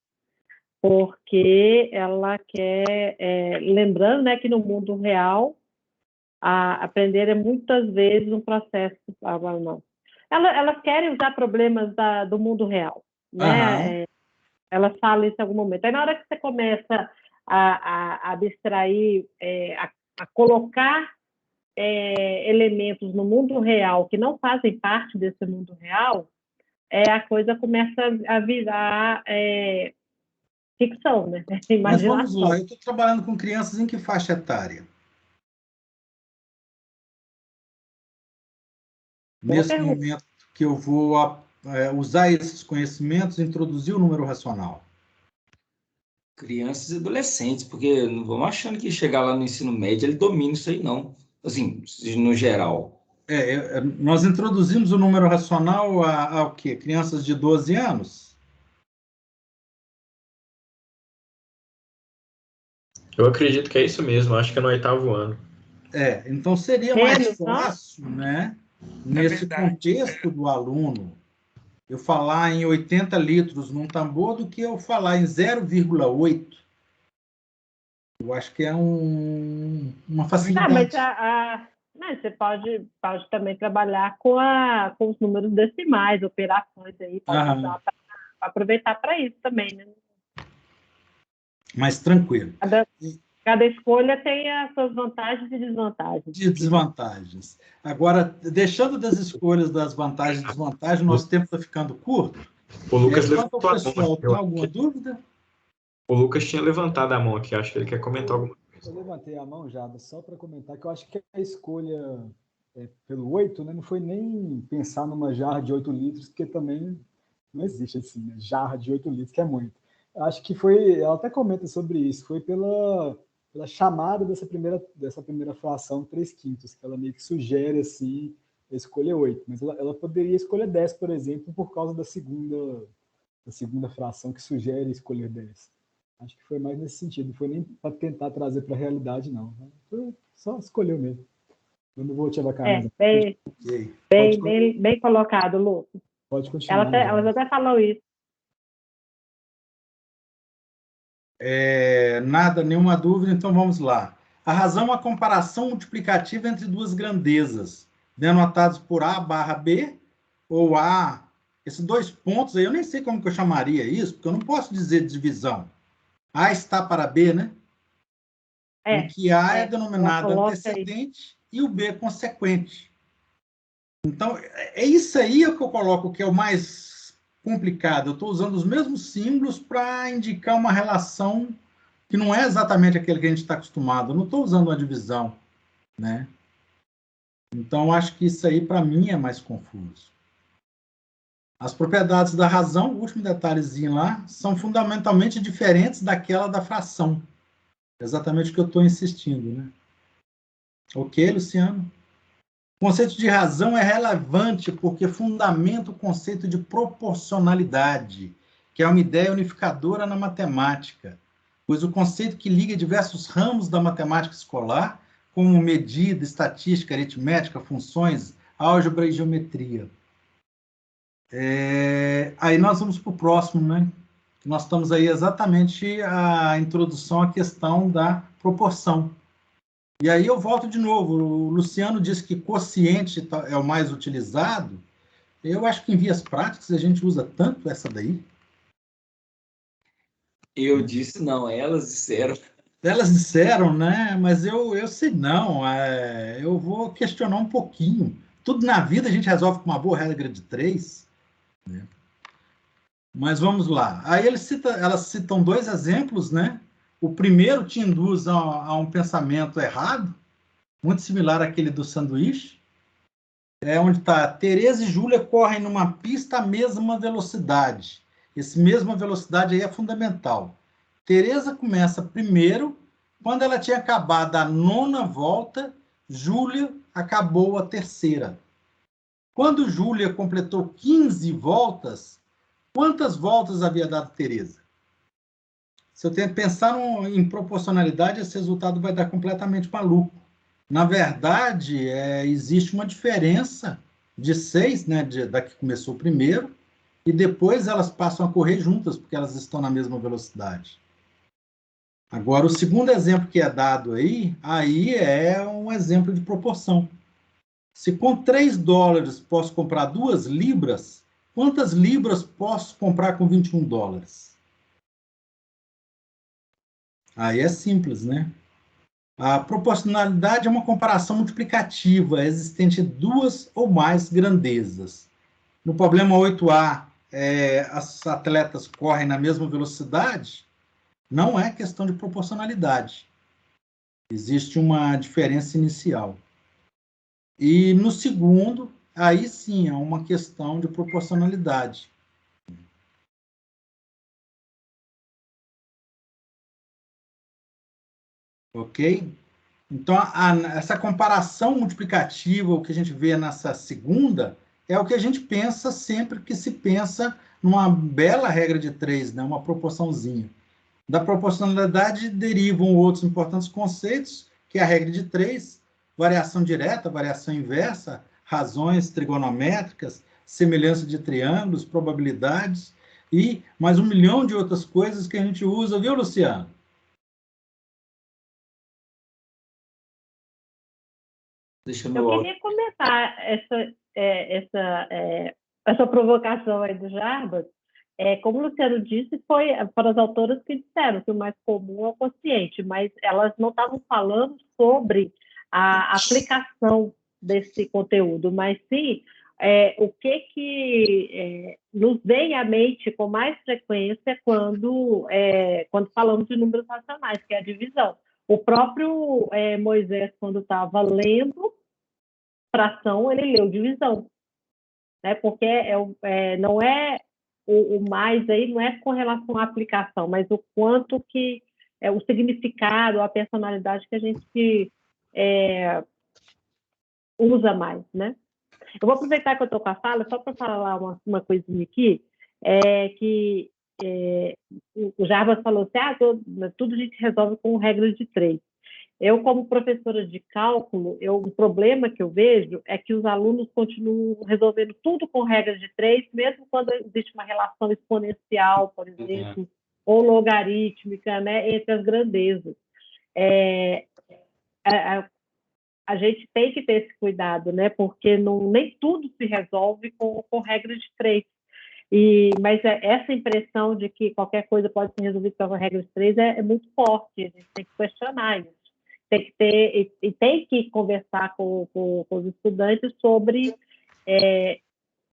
porque ela quer, lembrando, né, que no mundo real, aprender é muitas vezes um processo. Não. Elas querem usar problemas do mundo real, né? Elas falam isso em algum momento. Aí, na hora que você começa a abstrair, a colocar elementos no mundo real que não fazem parte desse mundo real, a coisa começa a virar ficção, né? Imaginação. Mas vamos lá, eu estou trabalhando com crianças em que faixa etária? Nesse momento que eu vou usar esses conhecimentos, introduzir o número racional. Crianças e adolescentes, porque não vamos achando que chegar lá no ensino médio ele domina isso aí, não. Assim, no geral. Nós introduzimos o número racional ao quê? Crianças de 12 anos? Eu acredito que é isso mesmo, acho que é no 8º ano. Então seria mais fácil, né? Nesse contexto do aluno, eu falar em 80 litros num tambor do que eu falar em 0,8. Eu acho que é uma facilidade. Mas você pode também trabalhar com os números decimais, operações aí, pode usar para aproveitar para isso também, né? Mais tranquilo. Cada escolha tem as suas vantagens e desvantagens. Agora, deixando das escolhas, das vantagens e desvantagens, nosso tempo está ficando curto. O Lucas levantou a mão. Tem alguma dúvida? O Lucas tinha levantado a mão aqui, acho que ele quer comentar alguma coisa. Eu levantei a mão, Jada, só para comentar que eu acho que a escolha pelo 8, né, não foi nem pensar numa jarra de 8 litros, porque também não existe assim, né, jarra de 8 litros, que é muito. Eu acho que foi, ela até comenta sobre isso, foi pela chamada dessa primeira fração 3/5, que ela meio que sugere assim, escolher 8, mas ela poderia escolher 10, por exemplo, por causa da segunda fração que sugere escolher 10. Acho que foi mais nesse sentido, não foi nem para tentar trazer para a realidade, não. Foi só escolheu mesmo. Eu não vou te abacar. Bem colocado, Lu. Pode continuar. Elas até falam isso. Nada, nenhuma dúvida, então vamos lá. A razão é uma comparação multiplicativa entre duas grandezas, denotados por A barra B, ou A. Esses dois pontos aí, eu nem sei como que eu chamaria isso, porque eu não posso dizer divisão. A está para B, né? Em que A é denominado antecedente e o B consequente. Então, é isso aí que eu coloco que é o mais complicado. Eu estou usando os mesmos símbolos para indicar uma relação que não é exatamente aquele que a gente está acostumado. Eu não estou usando uma divisão, né? Então, acho que isso aí, para mim, é mais confuso. As propriedades da razão, o último detalhezinho lá, são fundamentalmente diferentes daquela da fração. Exatamente o que eu estou insistindo, né? Ok, Luciano? O conceito de razão é relevante porque fundamenta o conceito de proporcionalidade, que é uma ideia unificadora na matemática, pois o conceito que liga diversos ramos da matemática escolar como medida, estatística, aritmética, funções, álgebra e geometria. Aí nós vamos para o próximo, né? Nós estamos aí exatamente a introdução à questão da proporção. E aí eu volto de novo, o Luciano disse que quociente é o mais utilizado. Eu acho que em vias práticas a gente usa tanto essa daí. Eu disse não, elas disseram. Elas disseram, né? Mas eu sei não. Eu vou questionar um pouquinho. Tudo na vida a gente resolve com uma boa regra de 3. Né? Mas vamos lá. Aí elas citam 2 exemplos, né? O primeiro te induz a um pensamento errado, muito similar àquele do sanduíche. Onde está Tereza e Júlia correm numa pista à mesma velocidade. Essa mesma velocidade aí é fundamental. Tereza começa primeiro, quando ela tinha acabado a 9ª volta, Júlia acabou a 3ª. Quando Júlia completou 15 voltas, quantas voltas havia dado Tereza? Se eu pensar em proporcionalidade, esse resultado vai dar completamente maluco. Na verdade, existe uma diferença de 6, né, da que começou primeiro, e depois elas passam a correr juntas, porque elas estão na mesma velocidade. Agora, o segundo exemplo que é dado aí é um exemplo de proporção. Se com $3 posso comprar 2 libras, quantas libras posso comprar com $21? Aí é simples, né? A proporcionalidade é uma comparação multiplicativa existente em 2 ou mais grandezas. No problema 8A, as atletas correm na mesma velocidade, não é questão de proporcionalidade. Existe uma diferença inicial. E no segundo, aí sim, é uma questão de proporcionalidade. Ok? Então, essa comparação multiplicativa, o que a gente vê nessa segunda, é o que a gente pensa sempre que se pensa numa bela regra de 3, né? Uma proporçãozinha. Da proporcionalidade derivam outros importantes conceitos, que é a regra de 3, variação direta, variação inversa, razões trigonométricas, semelhança de triângulos, probabilidades, e mais 1 milhão de outras coisas que a gente usa, viu, Luciano? Eu queria comentar essa provocação aí do Jarbas. Como o Luciano disse, foram as autoras que disseram que o mais comum é o quociente, mas elas não estavam falando sobre a aplicação desse conteúdo, mas sim o que nos vem à mente com mais frequência quando falamos de números racionais, que é a divisão. O próprio Moisés, quando estava lendo fração, ele leu divisão, né? Porque não é o mais aí, não é com relação à aplicação, mas o quanto que o significado, a personalidade que a gente usa mais, né? Eu vou aproveitar que eu estou com a fala só para falar uma coisinha aqui, que o Jarbas falou assim, tudo a gente resolve com regras de 3. Eu, como professora de cálculo, o problema que eu vejo é que os alunos continuam resolvendo tudo com regras de 3, mesmo quando existe uma relação exponencial, por exemplo, ou logarítmica, né, entre as grandezas. A gente tem que ter esse cuidado, né, porque nem tudo se resolve com regras de 3. Mas essa impressão de que qualquer coisa pode ser resolvida com a regra de 3 é muito forte, a gente tem que questionar isso. Tem que conversar com os estudantes sobre,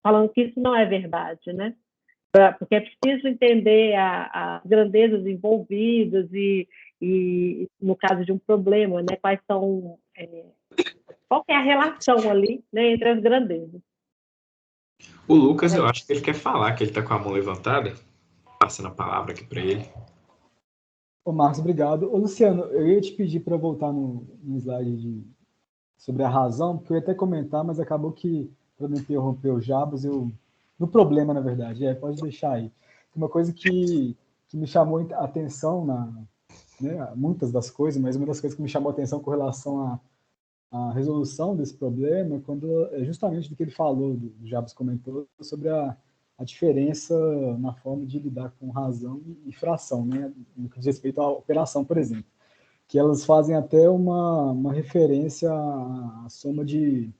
falando que isso não é verdade, né? Porque é preciso entender as grandezas envolvidas e no caso de um problema, né? Qual que é a relação ali, né, entre as grandezas. O Lucas, eu acho que ele quer falar, que ele está com a mão levantada. Passando a palavra aqui para ele. Ô, Marcos, obrigado. Ô, Luciano, eu ia te pedir para voltar no slide sobre a razão, porque eu ia até comentar, mas acabou que, para não interromper o Jarbas, no problema, na verdade, pode deixar aí. Uma coisa que me chamou a atenção, né, muitas das coisas, mas uma das coisas que me chamou a atenção com relação a resolução desse problema é justamente do que ele falou, do Jabs comentou, sobre a diferença na forma de lidar com razão e fração, né? No que diz respeito à operação, por exemplo, que elas fazem até uma referência à soma de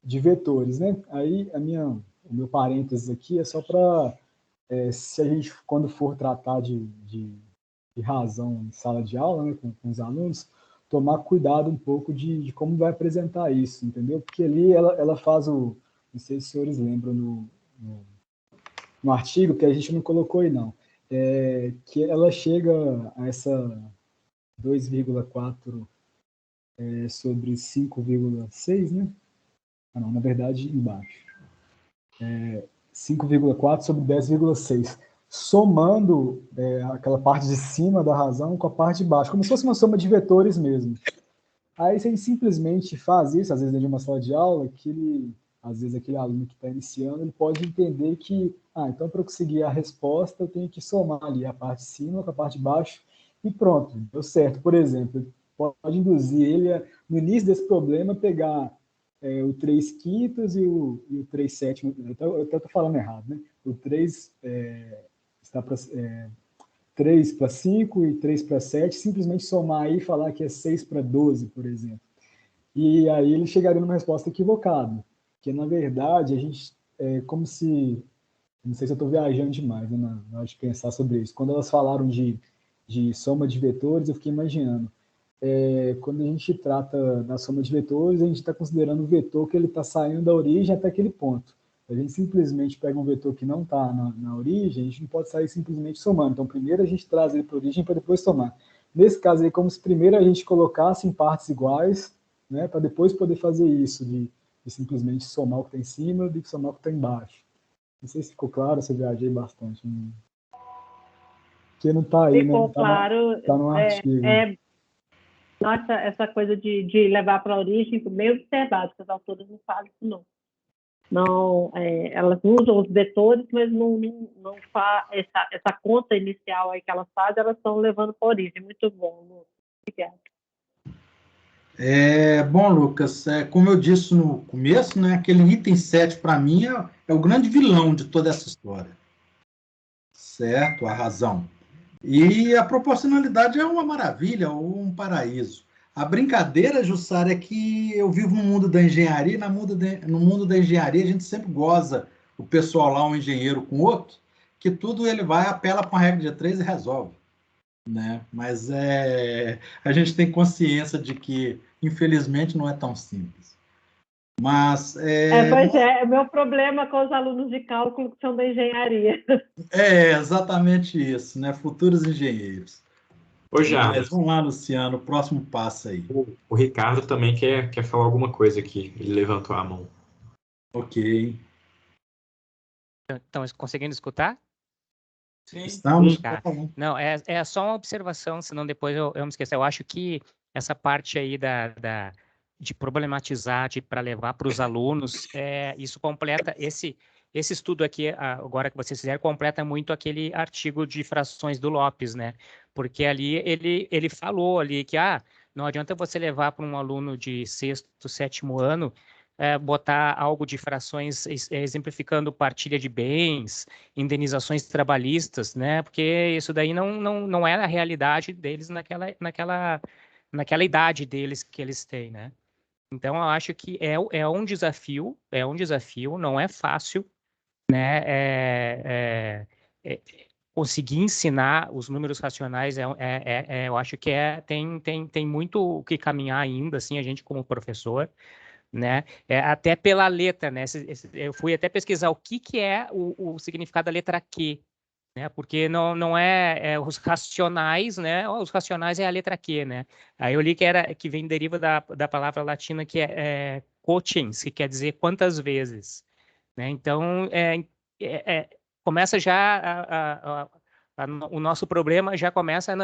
vetores, né? Aí o meu parênteses aqui é só para, se a gente, quando for tratar de razão em sala de aula, né, com os alunos, tomar cuidado um pouco de como vai apresentar isso, entendeu? Porque ali ela faz não sei se os senhores lembram no artigo, que a gente não colocou aí não, que ela chega a essa 2,4 sobre 5,6, né? Ah, não, na verdade, embaixo. 5,4 sobre 10,6. Somando aquela parte de cima da razão com a parte de baixo, como se fosse uma soma de vetores mesmo. Aí, se a gente simplesmente faz isso, às vezes dentro de uma sala de aula, às vezes aquele aluno que está iniciando, ele pode entender que, então para eu conseguir a resposta, eu tenho que somar ali a parte de cima com a parte de baixo, e pronto, deu certo. Por exemplo, pode induzir ele, no início desse problema, pegar o 3 quintos e o 3 sétimos, eu até estou falando errado, né? O 3 está para 3 para 5 e 3 para 7, simplesmente somar aí e falar que é 6 para 12, por exemplo. E aí ele chegaria numa resposta equivocada, que na verdade a gente, como se, não sei se eu estou viajando demais, né, na hora de pensar sobre isso. Quando elas falaram de soma de vetores, eu fiquei imaginando, quando a gente trata da soma de vetores, a gente está considerando o vetor que ele está saindo da origem até aquele ponto. A gente simplesmente pega um vetor que não está na origem, a gente não pode sair simplesmente somando. Então, primeiro a gente traz ele para a origem para depois somar. Nesse caso aí, como se primeiro a gente colocasse em partes iguais, né, para depois poder fazer isso, de simplesmente somar o que está em cima e de somar o que está embaixo. Não sei se ficou claro, se eu viajei bastante. Porque não está aí, ficou, né? Claro. Está no artigo. Nossa, essa coisa de levar para a origem, bem observado, que as autoras não fazem isso, não. Não, elas usam os vetores, mas não faz essa conta inicial aí que elas fazem, elas estão levando para a origem. Muito bom, Lu. Obrigada. Bom, Lucas, como eu disse no começo, né, aquele item 7, para mim, é o grande vilão de toda essa história. Certo? A razão. E a proporcionalidade é uma maravilha, ou um paraíso. A brincadeira, Jussara, é que eu vivo no mundo da engenharia, e no mundo da engenharia a gente sempre goza o pessoal lá, um engenheiro com outro, que tudo ele vai, apela para uma regra de 3 e resolve. Né? Mas a gente tem consciência de que, infelizmente, não é tão simples. Mas pois é, o meu problema com os alunos de cálculo que são da engenharia. É exatamente isso, né? Futuros engenheiros. Ô, Jabas, Mas vamos lá, Luciano, o próximo passo aí. o Ricardo também quer falar alguma coisa aqui. Ele levantou a mão. Ok. Estão conseguindo escutar? Sim. Estamos. Tá. Não, é só uma observação, senão depois eu me esqueço. Eu acho que essa parte aí de problematizar, para levar para os alunos, isso completa, esse estudo aqui, agora que vocês fizeram, completa muito aquele artigo de frações do Lopes, né? Porque ali ele falou ali que não adianta você levar para um aluno de 6º, 7º ano botar algo de frações exemplificando partilha de bens, indenizações trabalhistas, né? Porque isso daí não é a realidade deles naquela idade deles que eles têm, né? Então, eu acho que é um desafio, não é fácil, né? Conseguir ensinar os números racionais, eu acho que tem muito o que caminhar ainda, assim, a gente como professor, né? Até pela letra, né? Eu fui até pesquisar o que é o significado da letra Q, né? Porque não é os racionais, né? Os racionais é a letra Q, né? Aí eu li que deriva da palavra latina que é quotiens, que quer dizer quantas vezes, né? Então começa já o nosso problema já começa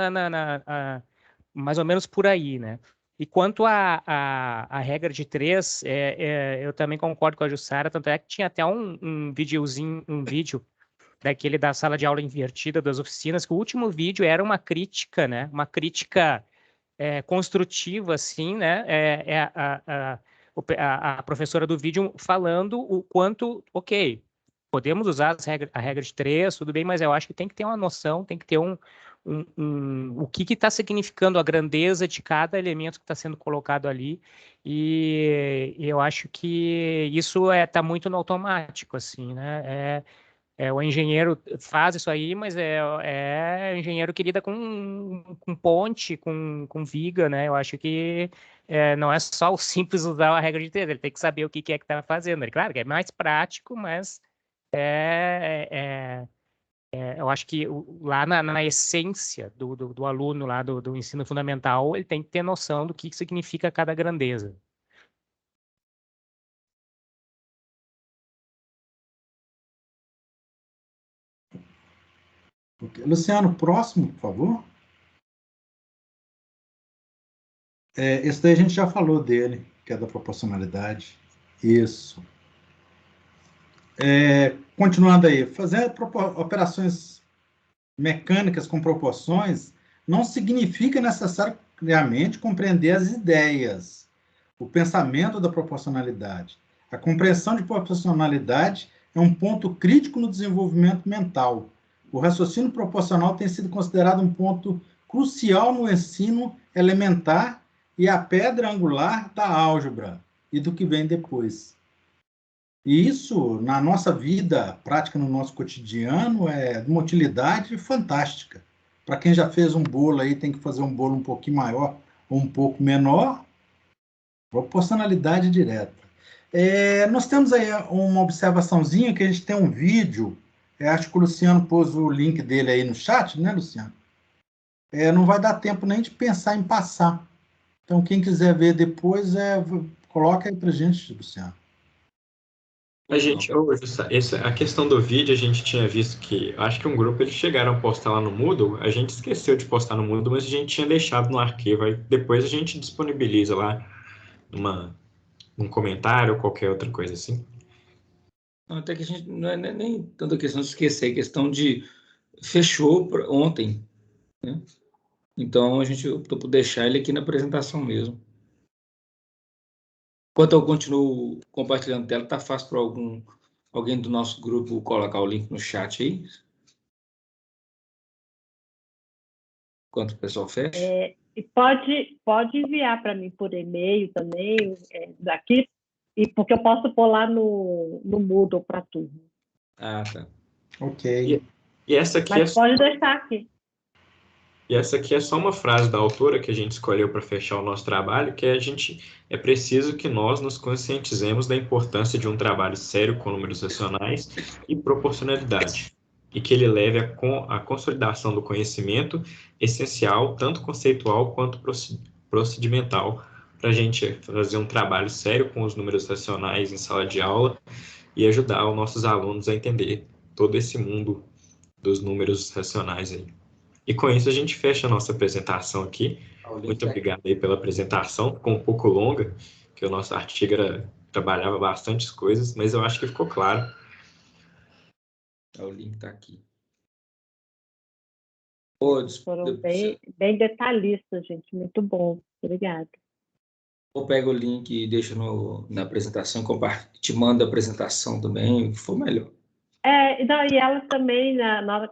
mais ou menos por aí, né? E quanto à regra de 3, eu também concordo com a Jussara, tanto é que tinha até um vídeo daquele da sala de aula invertida das oficinas, que o último vídeo era uma crítica, né? Uma crítica construtiva, assim, né? A professora do vídeo falando o quanto, ok, podemos usar a regra de 3, tudo bem, mas eu acho que tem que ter uma noção, tem que ter o que está significando a grandeza de cada elemento que está sendo colocado ali, e eu acho que isso está muito no automático, assim, né? O engenheiro faz isso aí, mas o engenheiro que lida com ponte, com viga, né? Eu acho que não é só o simples usar a regra de 3, ele tem que saber o que é que está fazendo. Claro que é mais prático, mas eu acho que lá na essência do aluno lá do ensino fundamental, ele tem que ter noção do que significa cada grandeza. Luciano, próximo, por favor. Esse daí a gente já falou dele, que é da proporcionalidade. Isso. Continuando aí, fazer operações mecânicas com proporções não significa necessariamente compreender as ideias, o pensamento da proporcionalidade. A compreensão de proporcionalidade é um ponto crítico no desenvolvimento mental. O raciocínio proporcional tem sido considerado um ponto crucial no ensino elementar e a pedra angular da álgebra e do que vem depois. E isso, na nossa vida prática, no nosso cotidiano, é de uma utilidade fantástica. Para quem já fez um bolo aí, tem que fazer um bolo um pouquinho maior ou um pouco menor, proporcionalidade direta. Nós temos aí uma observaçãozinha, que a gente tem um vídeo, acho que o Luciano pôs o link dele aí no chat, né, Luciano? Não vai dar tempo nem de pensar em passar. Então, quem quiser ver depois, coloca aí para a gente, Luciano. A questão do vídeo, a gente tinha visto que, acho que um grupo, eles chegaram a postar lá no Moodle, a gente esqueceu de postar no Moodle, mas a gente tinha deixado no arquivo, aí depois a gente disponibiliza lá num comentário ou qualquer outra coisa assim. Não, até que a gente não é nem tanta questão de esquecer, é questão de fechou ontem, né? Então a gente optou por deixar ele aqui na apresentação mesmo. Enquanto eu continuo compartilhando tela, tá fácil para alguém do nosso grupo colocar o link no chat aí? Enquanto o pessoal fecha? E pode enviar para mim por e-mail também, daqui, porque eu posso pôr lá no Moodle para a turma. Ah, tá. Ok. E essa aqui Mas pode deixar aqui. E essa aqui é só uma frase da autora que a gente escolheu para fechar o nosso trabalho, que é preciso que nós nos conscientizemos da importância de um trabalho sério com números racionais e proporcionalidade, e que ele leve à consolidação do conhecimento essencial, tanto conceitual quanto procedimental, para a gente fazer um trabalho sério com os números racionais em sala de aula e ajudar os nossos alunos a entender todo esse mundo dos números racionais aí. E com isso a gente fecha a nossa apresentação aqui. Muito obrigado aí pela apresentação. Ficou um pouco longa, que o nosso artigo trabalhava bastantes coisas, mas eu acho que ficou claro. O link está aqui. Foram bem detalhistas, gente. Muito bom. Obrigada. Ou pega o link e deixa na apresentação, te manda a apresentação também, o que for melhor. E ela também,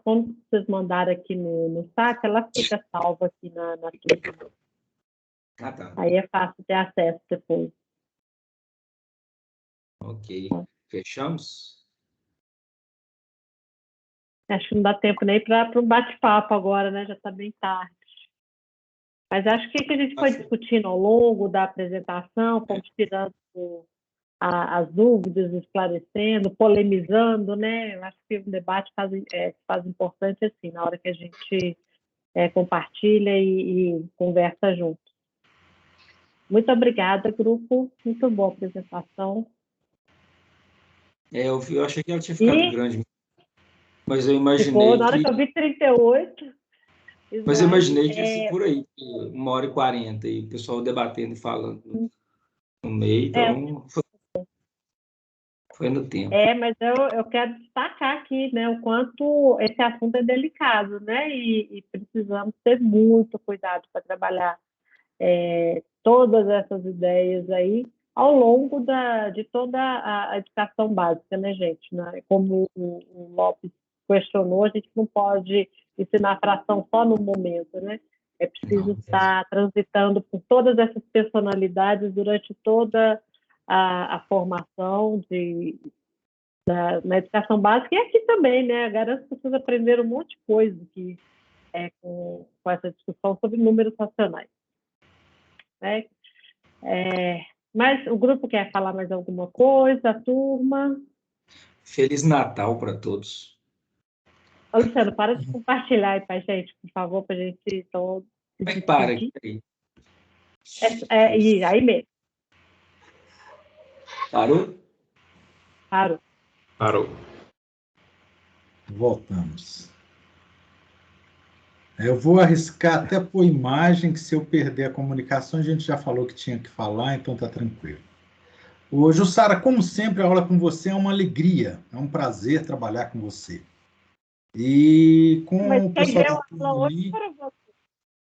quando vocês mandaram aqui no chat, ela fica salva aqui na turma. Ah, tá. Aí é fácil ter acesso depois. Ok. Fechamos? Acho que não dá tempo nem para um bate-papo agora, né? Já está bem tarde. Mas acho que a gente foi discutindo ao longo da apresentação, fomos tirando as dúvidas, esclarecendo, polemizando, né? Eu acho que o debate faz importante assim, na hora que a gente compartilha e conversa junto. Muito obrigada, grupo. Muito boa apresentação. Eu achei que ela tinha ficado grande, mas eu imaginei ficou, na hora que eu vi 38. Mas eu imaginei que ia ser por aí, 1h40, e o pessoal debatendo e falando no meio, então foi no tempo. Mas eu quero destacar aqui, né, o quanto esse assunto é delicado, né, e precisamos ter muito cuidado para trabalhar todas essas ideias aí ao longo de toda a educação básica, né, gente? Né? Como o Lopes questionou, a gente não pode ensinar fração só no momento, né? É preciso estar transitando por todas essas personalidades durante toda a formação na educação básica e aqui também, né? Agora as pessoas aprenderam um monte de coisa que, com essa discussão sobre números racionais. Né? Mas o grupo quer falar mais alguma coisa? A turma? Feliz Natal para todos. Ô, Luciano, para de compartilhar aí para a gente, por favor, para a gente então, se Como é que para despedir. aqui? E aí mesmo. Parou? Parou. Parou. Voltamos. Eu vou arriscar até por imagem, que se eu perder a comunicação, a gente já falou que tinha que falar, então tá tranquilo. Ô, Jussara, como sempre, a aula com você é uma alegria, é um prazer trabalhar com você. E com Mas o quem pessoal deu da aula turma hoje ali, para você?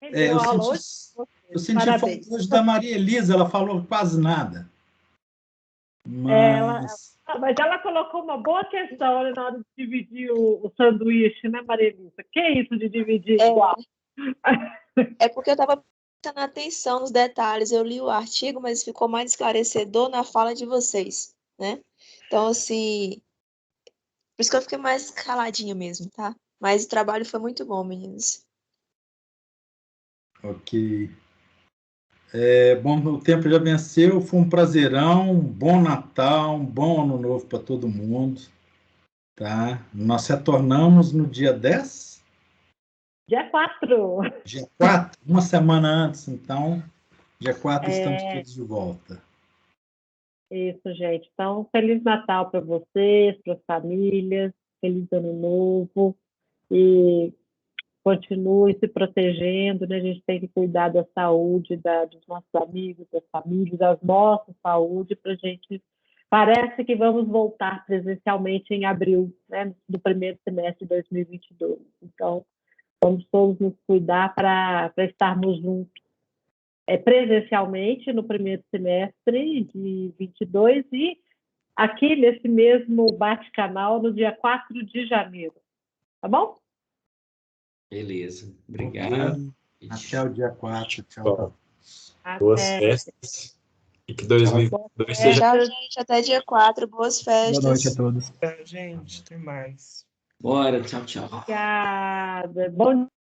Quem deu aula hoje para você? eu senti Parabéns. falta hoje da Maria Elisa, ela falou quase nada. Mas Mas ela colocou uma boa questão, né, na hora de dividir o sanduíche, né, Maria Elisa? Que é isso de dividir igual? É porque eu estava prestando atenção nos detalhes. Eu li o artigo, mas ficou mais esclarecedor na fala de vocês, né? Então, assim, por isso que eu fiquei mais caladinha mesmo, tá? Mas o trabalho foi muito bom, meninos. ok. Bom, o tempo já venceu, foi um prazerão, um bom Natal, um bom Ano Novo para todo mundo. Tá? Nós retornamos no dia 10? Dia 4. Dia 4, uma semana antes, então, dia 4 estamos todos de volta. Isso, gente. Então, Feliz Natal para vocês, para as famílias, Feliz Ano Novo e continue se protegendo, né? A gente tem que cuidar da saúde dos nossos amigos, das famílias, da nossa saúde, para a gente... Parece que vamos voltar presencialmente em abril, né? Do primeiro semestre de 2022. Então, vamos todos nos cuidar para estarmos juntos presencialmente no primeiro semestre de 22 e aqui nesse mesmo bate-canal no dia 4 de janeiro. Tá bom? Beleza. Obrigado. Okay. Até o dia 4. Tchau. Boas festas. E que 2022 seja... Tchau, gente. Até dia 4. Boas festas. Boa noite a todos. Gente, tem mais. Bora, tchau, tchau. Obrigada. Bom